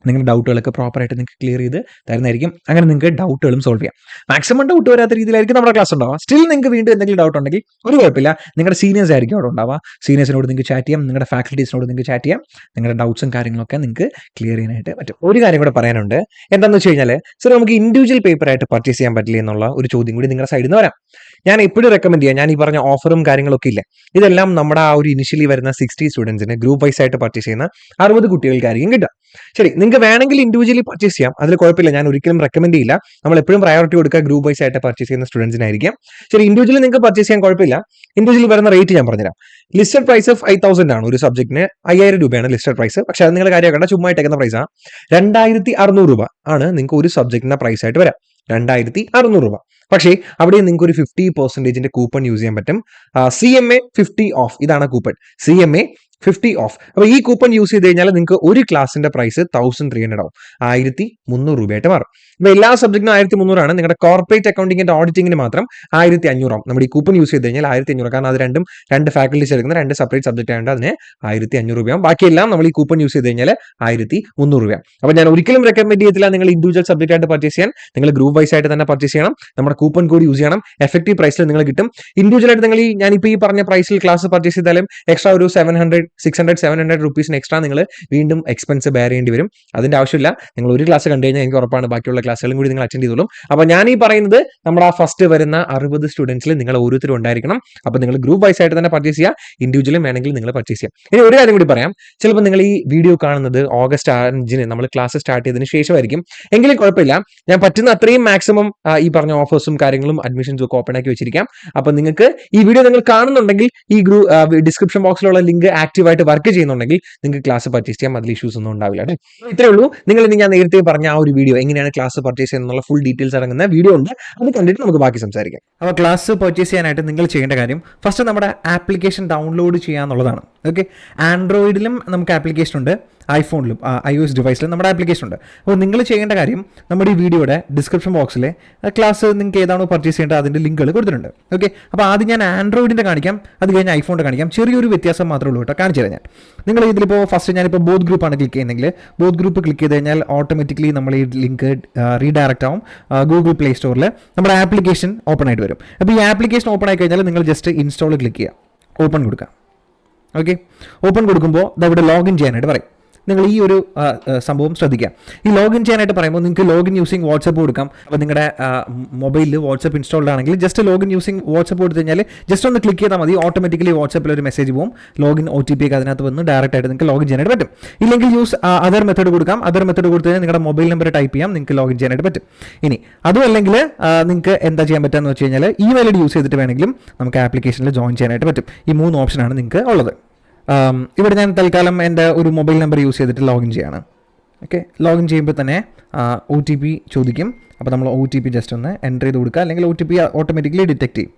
നിങ്ങളുടെ ഡൗട്ടുകളൊക്കെ പ്രോപ്പറായിട്ട് നിങ്ങൾക്ക് ക്ലിയർ ചെയ്ത് തരുന്നതായിരിക്കും. അങ്ങനെ നിങ്ങൾക്ക് ഡൗട്ടുകളും സോൾവ് ചെയ്യാം. മാക്സിമം ഡൗട്ട് വരാത്ത രീതിയിലായിരിക്കും നമ്മുടെ ക്ലാസ് ഉണ്ടാവുക. സ്റ്റിൽ നിങ്ങൾക്ക് വീണ്ടും എന്തെങ്കിലും ഡൗട്ട് ഉണ്ടെങ്കിൽ ഒരു കുഴപ്പമില്ല, നിങ്ങളുടെ സീനിയേഴ്സ് ആയിരിക്കും അവിടെ ഉണ്ടാവുക. സീനിയേഴ്സിനോട് നിങ്ങൾക്ക് ചാറ്റ് ചെയ്യാം, നിങ്ങളുടെ ഫാക്കൽറ്റീസിനോട് നിങ്ങൾക്ക് ചാറ്റ് ചെയ്യാം. നിങ്ങളുടെ ഡൗട്ട്സും കാര്യങ്ങളൊക്കെ നിങ്ങൾക്ക് ക്ലിയർ ചെയ്യാനായിട്ട് പറ്റും. ഒരു കാര്യം കൂടെ പറയാനുണ്ട്. എന്താണെന്ന് വെച്ച് കഴിഞ്ഞാൽ, സർ നമുക്ക് ഇൻഡിവിജ്വൽ പേപ്പറായിട്ട് പർച്ചേസ് ചെയ്യാൻ പറ്റില്ല എന്നുള്ള ഒരു ചോദ്യം കൂടി നിങ്ങളുടെ സൈഡിൽ നിന്ന് വരാം. ഞാൻ എപ്പോഴും റെക്കമെൻഡ് ചെയ്യാം, ഞാൻ ഈ പറഞ്ഞ ഓഫറും കാര്യങ്ങളൊക്കെ ഇല്ലേ, ഇതെല്ലാം നമ്മുടെ ആ ഒരു ഇനിഷ്യലി വരുന്ന 60 സ്റ്റുഡൻസിന് ഗ്രൂപ്പ് വൈസ് ആയിട്ട് പർച്ചേസ് ചെയ്യുന്ന 60 കുട്ടികൾക്കായിരിക്കും കിട്ടുക. ശരി, നിങ്ങൾക്ക് വേണമെങ്കിൽ ഇൻഡിവിജ്വലി പർച്ചേസ് ചെയ്യാം, അതിൽ കുഴപ്പമില്ല. ഞാൻ ഒരിക്കലും റെക്കമെൻഡ് ചെയ്യില്ല. നമ്മൾ എപ്പോഴും പ്രയോറിറ്റി കൊടുക്കുക ഗ്രൂപ്പ് വൈസ് ആയിട്ട് പർച്ചേസ് ചെയ്യുന്ന സ്റ്റുഡൻസിനായിരിക്കും. ശരി, ഇൻഡിവിജ്വലി നിങ്ങൾക്ക് പർച്ചേസ് ചെയ്യാൻ കുഴപ്പമില്ല. ഇൻഡിവിജ്വലി വരുന്ന റേറ്റ് ഞാൻ പറഞ്ഞുതരാം. ലിസ്റ്റഡ് പ്രൈസ് 5,000 ആണ്. ഒരു സബ്ജക്റ്റിന് 5000 രൂപയാണ് ലിസ്റ്റഡ് പ്രൈസ്. പക്ഷെ അത് നിങ്ങൾ കാര്യമാക്കേണ്ട, ചുമ്മാ ഇട്ടേക്കുന്ന പ്രൈസാണ്. 2600 രൂപ ആണ് നിങ്ങൾക്ക് ഒരു സബ്ജക്റ്റിന്റെ പ്രൈസ് ആയിട്ട് വരാം. 2600 രൂപ. പക്ഷേ അവിടെ നിങ്ങൾക്ക് ഒരു 50% കൂപ്പൺ യൂസ് ചെയ്യാൻ പറ്റും. CMA 50 ഓഫ്, ഇതാണ് കൂപ്പൺ. CMA 50 of. അപ്പോൾ ഈ കൂപ്പൺ യൂസ് ചെയ്ത് കഴിഞ്ഞാൽ നിങ്ങൾക്ക് ഒരു ക്ലാസിന്റെ പ്രൈസ് 1300 ആവും. 1300 രൂപയായിട്ട് മാറും. ഇപ്പോൾ എല്ലാ സബ്ജക്റ്റിനും 1300 ആണ്. നിങ്ങളുടെ കോർപ്പറേറ്റ് അക്കൗണ്ടിംഗ് ആൻഡ് ഓഡിറ്റിംഗിന് മാത്രം 1500 ആവും. നമ്മുടെ ഈ കൂപ്പൺ യൂസ് ചെയ്ത് കഴിഞ്ഞാൽ 1500, കാരണം അത് രണ്ട് ഫാക്കൽറ്റീസ് എടുക്കുന്ന 2 സെപ്പറേറ്റ് സബ്ജക്റ്റ് ആയതുകൊണ്ട് അതിന് 1500 രൂപയാവും. ബാക്കിയെല്ലാം നമ്മൾ ഈ കൂപ്പൺ യൂസ് ചെയ്ത് കഴിഞ്ഞാൽ 1300 രൂപയാണ്. അപ്പോൾ ഞാൻ ഒരിക്കലും റെക്കമെൻഡ് ചെയ്യത്തില്ല നിങ്ങൾ ഇൻഡിവിജ്വൽ സബ്ജക്റ്റ് ആയിട്ട് പർച്ചേസ് ചെയ്യാൻ. നിങ്ങൾ ഗ്രൂപ്പ് വൈസ് ആയിട്ട് തന്നെ പർച്ചേസ് ചെയ്യണം. നമ്മുടെ കൂപ്പൺ കോഡ് യൂസ് ചെയ്യണം. എഫക്റ്റീവ് പ്രൈസിൽ നിങ്ങൾ കിട്ടും. ഇൻഡിവിജ്വൽ ആയിട്ട് നിങ്ങൾ ഞാനിപ്പോൾ ഈ പറഞ്ഞ പ്രൈസിൽ ക്ലാസ് പർച്ചേസ് ചെയ്താലും എക്സ്ട്രാ ഒരു 600-700 റുപ്പീസിന് എക്സ്ട്രാ നിങ്ങൾ വീണ്ടും എക്സ്പെൻസ് ബെയർ ചെയ്യേണ്ടി വരും. അതിന്റെ ആവശ്യമില്ല. നിങ്ങൾ ഒരു ക്ലാസ് കണ്ടു കഴിഞ്ഞാൽ എനിക്ക് ഉറപ്പാണ് ബാക്കിയുള്ള ക്ലാസ്സുകളും കൂടി നിങ്ങൾ അറ്റൻഡ് ചെയ്തോളും. അപ്പോൾ ഞാൻ ഈ പറയുന്നത് നമ്മുടെ ആ ഫസ്റ്റ് വരുന്ന 60 സ്റ്റുഡൻസിൽ നിങ്ങൾ ഓരോരുത്തരും ഉണ്ടായിരിക്കണം. അപ്പോൾ നിങ്ങൾ ഗ്രൂപ്പ് വൈസ് ആയിട്ട് തന്നെ പർച്ചേസ് ചെയ്യുക. ഇൻഡിവിജ്വലും വേണമെങ്കിൽ നിങ്ങൾ പർച്ചേസ് ചെയ്യാം. ഇനി ഒരു കാര്യം കൂടി പറയാം. ചിലപ്പോൾ നിങ്ങൾ ഈ വീഡിയോ കാണുന്നത് ഓഗസ്റ്റ് 5 നമ്മൾ ക്ലാസ് സ്റ്റാർട്ട് ചെയ്തതിന് ശേഷമായിരിക്കും. എങ്കിലും കുഴപ്പമില്ല, ഞാൻ പറ്റുന്ന അത്രയും മാക്സിമം ഈ പറഞ്ഞ ഓഫേഴ്സും കാര്യങ്ങളും അഡ്മിഷൻസും ഒക്കെ ഓപ്പൺ ആക്കി വെച്ചിരിക്കാം. അപ്പോൾ നിങ്ങൾക്ക് ഈ വീഡിയോ നിങ്ങൾ കാണുന്നുണ്ടെങ്കിൽ ഈ ഡിസ്ക്രിപ്ഷൻ ബോക്സിലുള്ള ലിങ്ക് ആക്റ്റീവായിട്ട് വർക്ക് ചെയ്യുന്നുണ്ടെങ്കിൽ നിങ്ങൾക്ക് ക്ലാസ് പർച്ചേസ് ചെയ്യാം. അതിൽ ഇഷ്യൂസ് ഒന്നും ഉണ്ടാവില്ല. ഇത്രേ ഉള്ളൂ. നിങ്ങൾ ഇനി ഞാൻ നേരത്തെ പറഞ്ഞ ആ ഒരു വീഡിയോ എങ്ങനെയാണ് ക്ലാസ് പർച്ചേസ് ചെയ്യുന്നുള്ള ഫുൾ ഡീറ്റെയിൽസ് അടങ്ങുന്ന വീഡിയോ ഉണ്ട്. അത് കണ്ടിട്ട് നമുക്ക് ബാക്കി സംസാരിക്കാം. അപ്പോൾ ക്ലാസ് പർച്ചേസ് ചെയ്യാനായിട്ട് നിങ്ങൾ ചെയ്യേണ്ട കാര്യം ഫസ്റ്റ് നമ്മുടെ ആപ്ലിക്കേഷൻ ഡൗൺലോഡ് ചെയ്യാന്നുള്ളതാണ്. ഓക്കെ, ആൻഡ്രോയിഡിലും നമുക്ക് ആപ്ലിക്കേഷൻ ഉണ്ട്, ഐഫോണിലും iOS ഡിവൈസിലും നമ്മുടെ ആപ്ലിക്കേഷൻ ഉണ്ട്. അപ്പോൾ നിങ്ങൾ ചെയ്യേണ്ട കാര്യം നമ്മുടെ ഈ വീഡിയോയുടെ ഡിസ്ക്രിപ്ഷൻ ബോക്സിലെ ക്ലാസ് നിങ്ങൾക്ക് ഏതാണോ പർച്ചേസ് ചെയ്യേണ്ടത് അതിൻ്റെ ലിങ്കുകൾ കൊടുത്തിട്ടുണ്ട്. ഓക്കെ, അപ്പോൾ ആദ്യം ഞാൻ ആൻഡ്രോയിഡിൻ്റെ കാണിക്കാം, അത് കഴിഞ്ഞ് ഐഫോണിൻ്റെ കാണിക്കാം. ചെറിയൊരു വ്യത്യാസം മാത്രമേ ഉള്ളൂ കേട്ടോ, കാണിച്ചു തരാം ഞാൻ. നിങ്ങൾ ഇതിലിപ്പോൾ ഫസ്റ്റ് ഞാനിപ്പോൾ ബോത്ത് ഗ്രൂപ്പാണ് ക്ലിക്ക് ചെയ്യുന്നതെങ്കിൽ ബോത്ത് ഗ്രൂപ്പ് ക്ലിക്ക് ചെയ്ത് കഴിഞ്ഞാൽ ഓട്ടോമാറ്റിക്കലി നമ്മൾ ഈ ലിങ്ക് റീഡയറക്റ്റ് ആവും. ഗൂഗിൾ പ്ലേ സ്റ്റോറിൽ നമ്മുടെ ആപ്ലിക്കേഷൻ ഓപ്പൺ ആയിട്ട് വരും. അപ്പോൾ ഈ ആപ്ലിക്കേഷൻ ഓപ്പൺ ആയി കഴിഞ്ഞാൽ നിങ്ങൾ ജസ്റ്റ് ഇൻസ്റ്റാൾ ക്ലിക്ക് ചെയ്യുക, ഓപ്പൺ കൊടുക്കുക. ഓക്കെ, ഓപ്പൺ കൊടുക്കുമ്പോൾ ഇവിടെ ലോഗിൻ ചെയ്യാനായിട്ട് പറയും. നിങ്ങൾ ഈ ഒരു സംഭവം ശ്രദ്ധിക്കുക. ഈ ലോഗിൻ ചെയ്യാനായിട്ട് പറയുമ്പോൾ നിങ്ങൾക്ക് ലോഗിൻ യൂസിങ് വാട്സപ്പ് കൊടുക്കാം. അപ്പോൾ നിങ്ങളുടെ മൊബൈലിൽ വാട്സപ്പ് ഇൻസ്റ്റാൾഡ് ആണെങ്കിൽ ജസ്റ്റ് ലോഗിൻ യൂസിങ് വാട്സപ്പ് കൊടുത്തു കഴിഞ്ഞാൽ ജസ്റ്റ് ഒന്ന് ക്ലിക്ക് ചെയ്താൽ മതി, ഓട്ടോമാറ്റിക്കലി വാട്സപ്പിൽ ഒരു മെസ്സേജ് പോകും, ലോഗിൻ OTP ഒക്കെ അതിനകത്ത് വന്ന് ഡയറക്റ്റ് ആയിട്ട് നിങ്ങൾക്ക് ലോഗിൻ ചെയ്യാനായിട്ട് പറ്റും. ഇല്ലെങ്കിൽ യൂസ് അതർ മെത്തേഡ് കൊടുക്കാം. അതർ മെത്തേഡ് കൊടുത്തു കഴിഞ്ഞാൽ നിങ്ങളുടെ മൊബൈൽ നമ്പർ ടൈപ്പ് ചെയ്യാം, നിങ്ങൾക്ക് ലോഗിൻ ചെയ്യാനായിട്ട് പറ്റും. ഇനി അതും അല്ലെങ്കിൽ നിങ്ങൾക്ക് എന്താ ചെയ്യാൻ പറ്റുക വെച്ച് കഴിഞ്ഞാൽ ഇമെയിൽ ID യൂസ് ചെയ്തിട്ട് വേണമെങ്കിലും നമുക്ക് ആപ്ലിക്കേഷനിൽ ജോയിൻ ചെയ്യാനായിട്ട് പറ്റും. ഈ 3 ഓപ്ഷനാണ് നിങ്ങൾക്ക് ഉള്ളത്. ഇവിടെ ഞാൻ തൽക്കാലം എൻ്റെ ഒരു മൊബൈൽ നമ്പർ യൂസ് ചെയ്തിട്ട് ലോഗിൻ ചെയ്യാണ്. ഓക്കെ, ലോഗിൻ ചെയ്യുമ്പോൾ തന്നെ OTP ചോദിക്കും. അപ്പോൾ നമ്മൾ OTP ജസ്റ്റ് ഒന്ന് എൻ്റർ ചെയ്ത് കൊടുക്കുക, അല്ലെങ്കിൽ OTP ഓട്ടോമാറ്റിക്കലി ഡിറ്റക്ട് ചെയ്യും.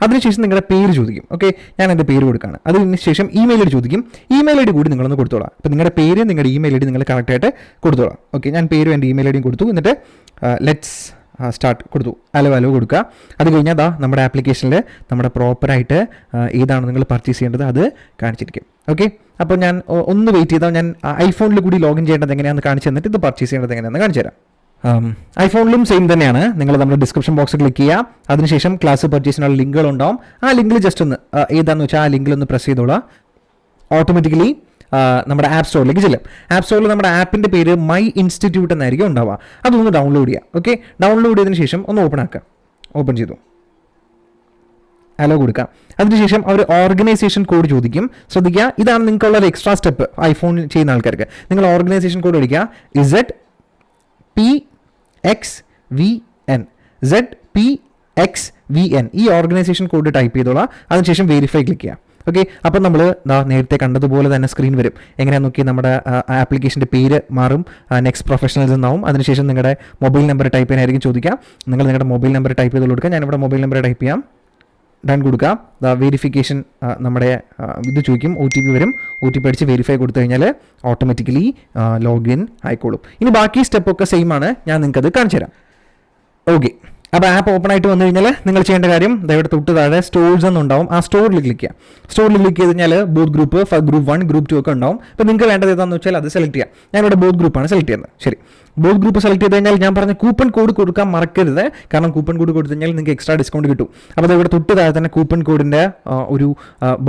അതിനുശേഷം നിങ്ങളുടെ പേര് ചോദിക്കും. ഓക്കെ, ഞാൻ എൻ്റെ പേര് കൊടുക്കുകയാണ്. അതിനുശേഷം ഇമെയിൽ ID ചോദിക്കും. ഇമെയിൽ ID കൂടി നിങ്ങളൊന്ന് കൊടുത്തോളാം. അപ്പോൾ നിങ്ങളുടെ പേര് നിങ്ങളുടെ ഇമെയിൽ ID നിങ്ങൾ കറക്റ്റായിട്ട് കൊടുത്തോളാം. ഓക്കെ, ഞാൻ പേരും എൻ്റെ ഇമെയിൽ IDയും കൊടുത്തു. എന്നിട്ട് ലെറ്റ്സ് സ്റ്റാർട്ട് കൊടുത്തു, അലോ കൊടുക്കുക. അത് കഴിഞ്ഞാൽ നമ്മുടെ ആപ്ലിക്കേഷനിൽ നമ്മുടെ പ്രോപ്പറായിട്ട് ഏതാണ് നിങ്ങൾ പർച്ചേസ് ചെയ്യേണ്ടത് അത് കാണിച്ചിരിക്കും. ഓക്കെ, അപ്പോൾ ഞാൻ ഒന്ന് വെയിറ്റ് ചെയ്താൽ ഞാൻ ഐഫോണിൽ കൂടി ലോഗിൻ ചെയ്യേണ്ടത് എങ്ങനെയാണെന്ന് കാണിച്ചു തന്നിട്ട് ഇത് പർച്ചേസ് ചെയ്യേണ്ടത് എങ്ങനെയാണെന്ന് കാണിച്ചു തരാം. ഐഫോണിലും സെയിം തന്നെയാണ്. നിങ്ങൾ നമ്മുടെ ഡിസ്ക്രിപ്ഷൻ ബോക്സ് ക്ലിക്ക് ചെയ്യുക. അതിനുശേഷം ക്ലാസ് പർച്ചേസിനുള്ള ലിങ്കുകൾ ഉണ്ടാവും. ആ ലിങ്കിൽ ജസ്റ്റ് ഒന്ന് ഏതാണെന്ന് വെച്ചാൽ ആ ലിങ്കിൽ ഒന്ന് പ്രസ് ചെയ്തോളാം. ഓട്ടോമാറ്റിക്കലി നമ്മുടെ ആപ്പ് സ്റ്റോറിലേക്ക് ചെല്ലും. ആപ്പ് സ്റ്റോറിൽ നമ്മുടെ ആപ്പിൻ്റെ പേര് മൈ ഇൻസ്റ്റിറ്റ്യൂട്ട് എന്നായിരിക്കും ഉണ്ടാവുക. അതൊന്ന് ഡൗൺലോഡ് ചെയ്യുക. ഓക്കെ, ഡൗൺലോഡ് ചെയ്തതിന് ശേഷം ഒന്ന് ഓപ്പൺ ആക്കുക. ഓപ്പൺ ചെയ്തു, അലോ കൊടുക്കാം. അതിനുശേഷം അവർ ഓർഗനൈസേഷൻ കോഡ് ചോദിക്കും. ശ്രദ്ധിക്കുക, ഇതാണ് നിങ്ങൾക്കുള്ള ഒരു എക്സ്ട്രാ സ്റ്റെപ്പ്. ഐഫോൺ ചെയ്യുന്ന ആൾക്കാർക്ക് നിങ്ങൾ ഓർഗനൈസേഷൻ കോഡ് അടിക്കുക. ZPXVN ZPXVN ഈ ഓർഗനൈസേഷൻ കോഡ് ടൈപ്പ് ചെയ്തോളാം. അതിനുശേഷം വെരിഫൈ ക്ലിക്ക് ചെയ്യുക. ഓക്കെ, അപ്പം നമ്മൾ നേരത്തെ കണ്ടതുപോലെ തന്നെ സ്ക്രീൻ വരും. എങ്ങനെയാണെന്ന് നോക്കി നമ്മുടെ ആപ്ലിക്കേഷൻ്റെ പേര് മാറും, നെക്സ്റ്റ് പ്രൊഫഷണൽസ് എന്നാവും. അതിനുശേഷം നിങ്ങളുടെ മൊബൈൽ നമ്പർ ടൈപ്പ് ചെയ്യാനായിരിക്കും ചോദിക്കുക. നിങ്ങൾ നിങ്ങളുടെ മൊബൈൽ നമ്പർ ടൈപ്പ് ചെയ്ത് കൊടുക്കുക. ഞാനിവിടെ മൊബൈൽ നമ്പർ ടൈപ്പ് ചെയ്യാം, ഡൺ കൊടുക്കുക. വെരിഫിക്കേഷൻ നമ്മുടെ ഇത് ചോദിക്കും, OTP വരും. OTP അടിച്ച് വെരിഫൈ കൊടുത്തു കഴിഞ്ഞാൽ ഓട്ടോമാറ്റിക്കലി ലോഗിൻ ആയിക്കോളും. ഇനി ബാക്കി സ്റ്റെപ്പൊക്കെ സെയിം ആണ്, ഞാൻ നിങ്ങൾക്കത് കാണിച്ചു തരാം. ഓക്കെ, അപ്പോൾ ആപ്പ് ഓപ്പൺ ആയിട്ട് വന്നു കഴിഞ്ഞാൽ നിങ്ങൾ ചെയ്യേണ്ട കാര്യം ദയവായിട്ട് തൊട്ട് താഴെ സ്റ്റോർസ് എന്നുണ്ടാവും. ആ സ്റ്റോറിൽ ക്ലിക്ക് ചെയ്യുക. സ്റ്റോറിൽ ക്ലിക്ക് ചെയ്ത് കഴിഞ്ഞാൽ ബോത്ത് ഗ്രൂപ്പ് ഗ്രൂപ്പ് 1 ഗ്രൂപ്പ് 2 ഒക്കെ ഉണ്ടാവും. അപ്പോൾ നിങ്ങൾക്ക് വേണ്ടത് ഏതാണെന്ന് വെച്ചാൽ അത് സെലക്ട് ചെയ്യാം. ഞാനിവിടെ ബോത്ത് ഗ്രൂപ്പാണ് സെലക്ട് ചെയ്യുന്നത്. ശരി, ബോത്ത് ഗ്രൂപ്പ് സെലക്ട് ചെയ്ത് കഴിഞ്ഞാൽ ഞാൻ പറഞ്ഞ കൂപ്പൺ കോഡ് കൊടുക്കാൻ മറക്കരുത്. കാരണം കൂപ്പൺ കോഡ് കൊടുത്തു കഴിഞ്ഞാൽ നിങ്ങൾക്ക് എക്സ്ട്രാ ഡിസ്കൗണ്ട് കിട്ടും. അപ്പോൾ ഇവിടെ തൊട്ട് താഴെ തന്നെ കൂപ്പൺ കോഡിൻ്റെ ഒരു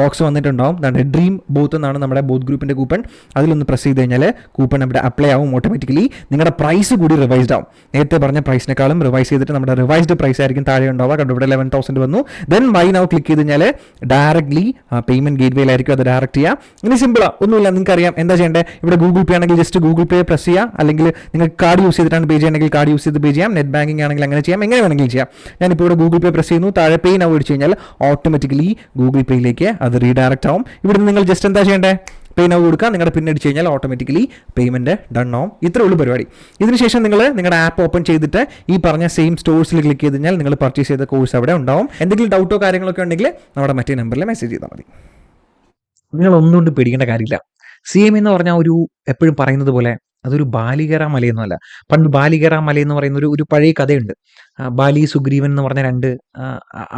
ബോക്സ് വന്നിട്ടുണ്ടാവും. അതാണ് ഡ്രീം ബോത്ത് എന്നാണ് നമ്മുടെ ബോത്ത് ഗ്രൂപ്പിൻ്റെ കൂപ്പൺ. അതിലൊന്ന് പ്രസ് ചെയ്ത് കഴിഞ്ഞാൽ കൂപ്പൺ ഇവിടെ അപ്ലൈ ആവും. ഓട്ടോമാറ്റിക്കലി നിങ്ങളുടെ പ്രൈസ് കൂടി റിവൈസ്ഡ് ആവും. നേരത്തെ പറഞ്ഞ പ്രൈസിനേക്കാളും റിവൈസ് ചെയ്തിട്ട് നമ്മുടെ റിവൈസ്ഡ് പ്രൈസ് ആയിരിക്കും താഴെ ഉണ്ടാവുക. കണ്ടു, ഇവിടെ 11,000 വന്നു. ദെൻ ബൈ നൗ ക്ലിക്ക് ചെയ്ത് കഴിഞ്ഞാൽ ഡയറക്ട്ലി പേയ്മെന്റ് ഗേറ്റ്വേയിലായിരിക്കും അത് ഡയറക്റ്റ് ചെയ്യുക. ഇനി സിമ്പിളാണ്, ഒന്നുമില്ല, നിങ്ങൾക്ക് അറിയാം എന്താ ചെയ്യേണ്ടത്. ഇവിടെ ഗൂഗിൾ പേ ആണെങ്കിൽ ജസ്റ്റ് ഗൂഗിൾ പേ പ്രസ് ചെയ്യുക. അല്ലെങ്കിൽ നിങ്ങൾ കാർഡ് യൂസ് ചെയ്തിട്ടാണ് പേ ചെയ്യണമെങ്കിൽ കാർഡ് യൂസ് ചെയ്ത് പേ ചെയ്യാം. നെറ്റ് ബാങ്കിങ് ആണെങ്കിൽ അങ്ങനെ ചെയ്യാം, എങ്ങനെ വേണമെങ്കിലും ചെയ്യാം. ഞാനിപ്പോൾ ഇവിടെ ഗൂഗിൾ പേ പ്രസ് ചെയ്യുന്നു. താഴെ പേ നൗ അടിച്ചു കഴിഞ്ഞാൽ ഓട്ടോമാറ്റിക്കലി ഗൂഗിൾ പേയിലേക്ക് അത് റീഡയറക്റ്റ് ആവും. ഇവിടെ നിങ്ങൾ ജസ്റ്റ് എന്താ ചെയ്യേണ്ടത്, പേ നൗ കൊടുക്കുക. നിങ്ങളുടെ പിൻ അടിച്ച് കഴിഞ്ഞാൽ ഓട്ടോമാറ്റിക്കലി പേയ്മെന്റ് ഡൺ ആവും. ഇത്രേ ഉള്ളൂ പരിപാടി. ഇതിനുശേഷം നിങ്ങൾ നിങ്ങളുടെ ആപ്പ് ഓപ്പൺ ചെയ്തിട്ട് ഈ പറഞ്ഞ സെയിം സ്റ്റോഴ്സിൽ ക്ലിക്ക് ചെയ്ത് കഴിഞ്ഞാൽ നിങ്ങൾ പർച്ചേസ് ചെയ്ത കോഴ്സ് അവിടെ ഉണ്ടാവും. എന്തെങ്കിലും ഡൗട്ടോ കാര്യങ്ങളൊക്കെ ഉണ്ടെങ്കിൽ നമ്മുടെ മറ്റേ നമ്പറിൽ മെസ്സേജ് ചെയ്താൽ മതി. നിങ്ങൾ ഒന്നുകൊണ്ട് പേടിക്കേണ്ട കാര്യമില്ല. CMA എന്ന് പറഞ്ഞാൽ ഒരു എപ്പോഴും പറയുന്നത് പോലെ അതൊരു ബാലികേറ മലയൊന്നുമല്ല. പണ്ട് ബാലികേറ മല എന്ന് പറയുന്ന ഒരു പഴയ കഥയുണ്ട്. ബാലി സുഗ്രീവൻ എന്ന് പറഞ്ഞ രണ്ട്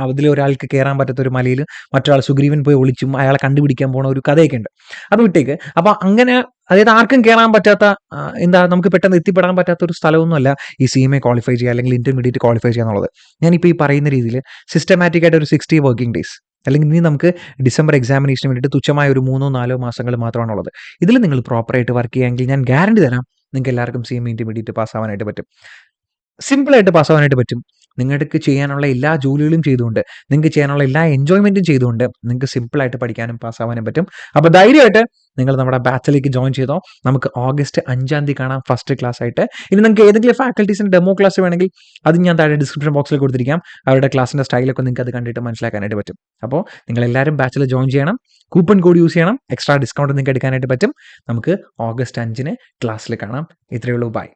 അതിലൊരാൾക്ക് കയറാൻ പറ്റാത്ത ഒരു മലയിൽ മറ്റൊരാൾ സുഗ്രീവൻ പോയി ഒളിച്ചും അയാളെ കണ്ടുപിടിക്കാൻ പോണ ഒരു കഥയൊക്കെ ഉണ്ട്. അത് വിട്ടേക്ക്. അപ്പോൾ അങ്ങനെ അതായത് ആർക്കും കയറാൻ പറ്റാത്ത നമുക്ക് പെട്ടെന്ന് എത്തിപ്പെടാൻ പറ്റാത്ത ഒരു സ്ഥലമൊന്നുമല്ല ഈ CMA ക്വാളിഫൈ ചെയ്യുക അല്ലെങ്കിൽ ഇന്റർമീഡിയറ്റ് ക്വാളിഫൈ ചെയ്യുക എന്നുള്ളത്. ഞാനിപ്പോൾ ഈ പറയുന്ന രീതിയിൽ സിസ്റ്റമാറ്റിക് ആയിട്ട് ഒരു 60 വർക്കിംഗ് ഡേയ്സ് അല്ലെങ്കിൽ ഇനി നമുക്ക് ഡിസംബർ എക്സാമിനേഷന് വേണ്ടിയിട്ട് തുച്ഛമായ ഒരു 3-4 മാസങ്ങൾ മാത്രമാണുള്ളത്. ഇതിൽ നിങ്ങൾ പ്രോപ്പറായിട്ട് വർക്ക് ചെയ്യുമെങ്കിൽ ഞാൻ ഗ്യാരണ്ടി തരാം നിങ്ങൾക്ക് എല്ലാവർക്കും CMA ഇന്റർമീഡിയറ്റ് പാസ്സാവാനായിട്ട് പറ്റും. സിമ്പിളായിട്ട് പാസ്സാവാനായിട്ട് പറ്റും. നിങ്ങൾക്ക് ചെയ്യാനുള്ള എല്ലാ ജോലികളും ചെയ്തുകൊണ്ട്, നിങ്ങൾക്ക് ചെയ്യാനുള്ള എല്ലാ എൻജോയ്മെൻറ്റും ചെയ്തുകൊണ്ട് നിങ്ങൾക്ക് സിമ്പിളായിട്ട് പഠിക്കാനും പാസ്സാവാനും പറ്റും. അപ്പോൾ ധൈര്യമായിട്ട് നിങ്ങൾ നമ്മുടെ ബാച്ചിലേക്ക് ജോയിൻ ചെയ്തോ. നമുക്ക് ഓഗസ്റ്റ് 5-ാം തീയതി കാണാം ഫസ്റ്റ് ക്ലാസ് ആയിട്ട്. ഇനി നിങ്ങൾക്ക് ഏതെങ്കിലും ഫാക്കൽറ്റീസിൻ്റെ ഡെമോ ക്ലാസ് വേണമെങ്കിൽ അത് ഞാൻ താഴെ ഡിസ്ക്രിപ്ഷൻ ബോക്സിൽ കൊടുത്തിരിക്കാം. അവരുടെ ക്ലാസ്സിൻ്റെ സ്റ്റൈലൊക്കെ നിങ്ങൾക്ക് അത് കണ്ടിട്ട് മനസ്സിലാക്കാനായിട്ട് പറ്റും. അപ്പോൾ നിങ്ങളെല്ലാവരും ബാച്ചിൽ ജോയിൻ ചെയ്യണം. കൂപ്പൺ കോഡ് യൂസ് ചെയ്യണം. എക്സ്ട്രാ ഡിസ്കൗണ്ട് നിങ്ങൾക്ക് എടുക്കാനായിട്ട് പറ്റും. നമുക്ക് ഓഗസ്റ്റ് 5-ന് ക്ലാസ്സിൽ കാണാം. ഇത്രയേ ഉള്ളൂ. ബൈ.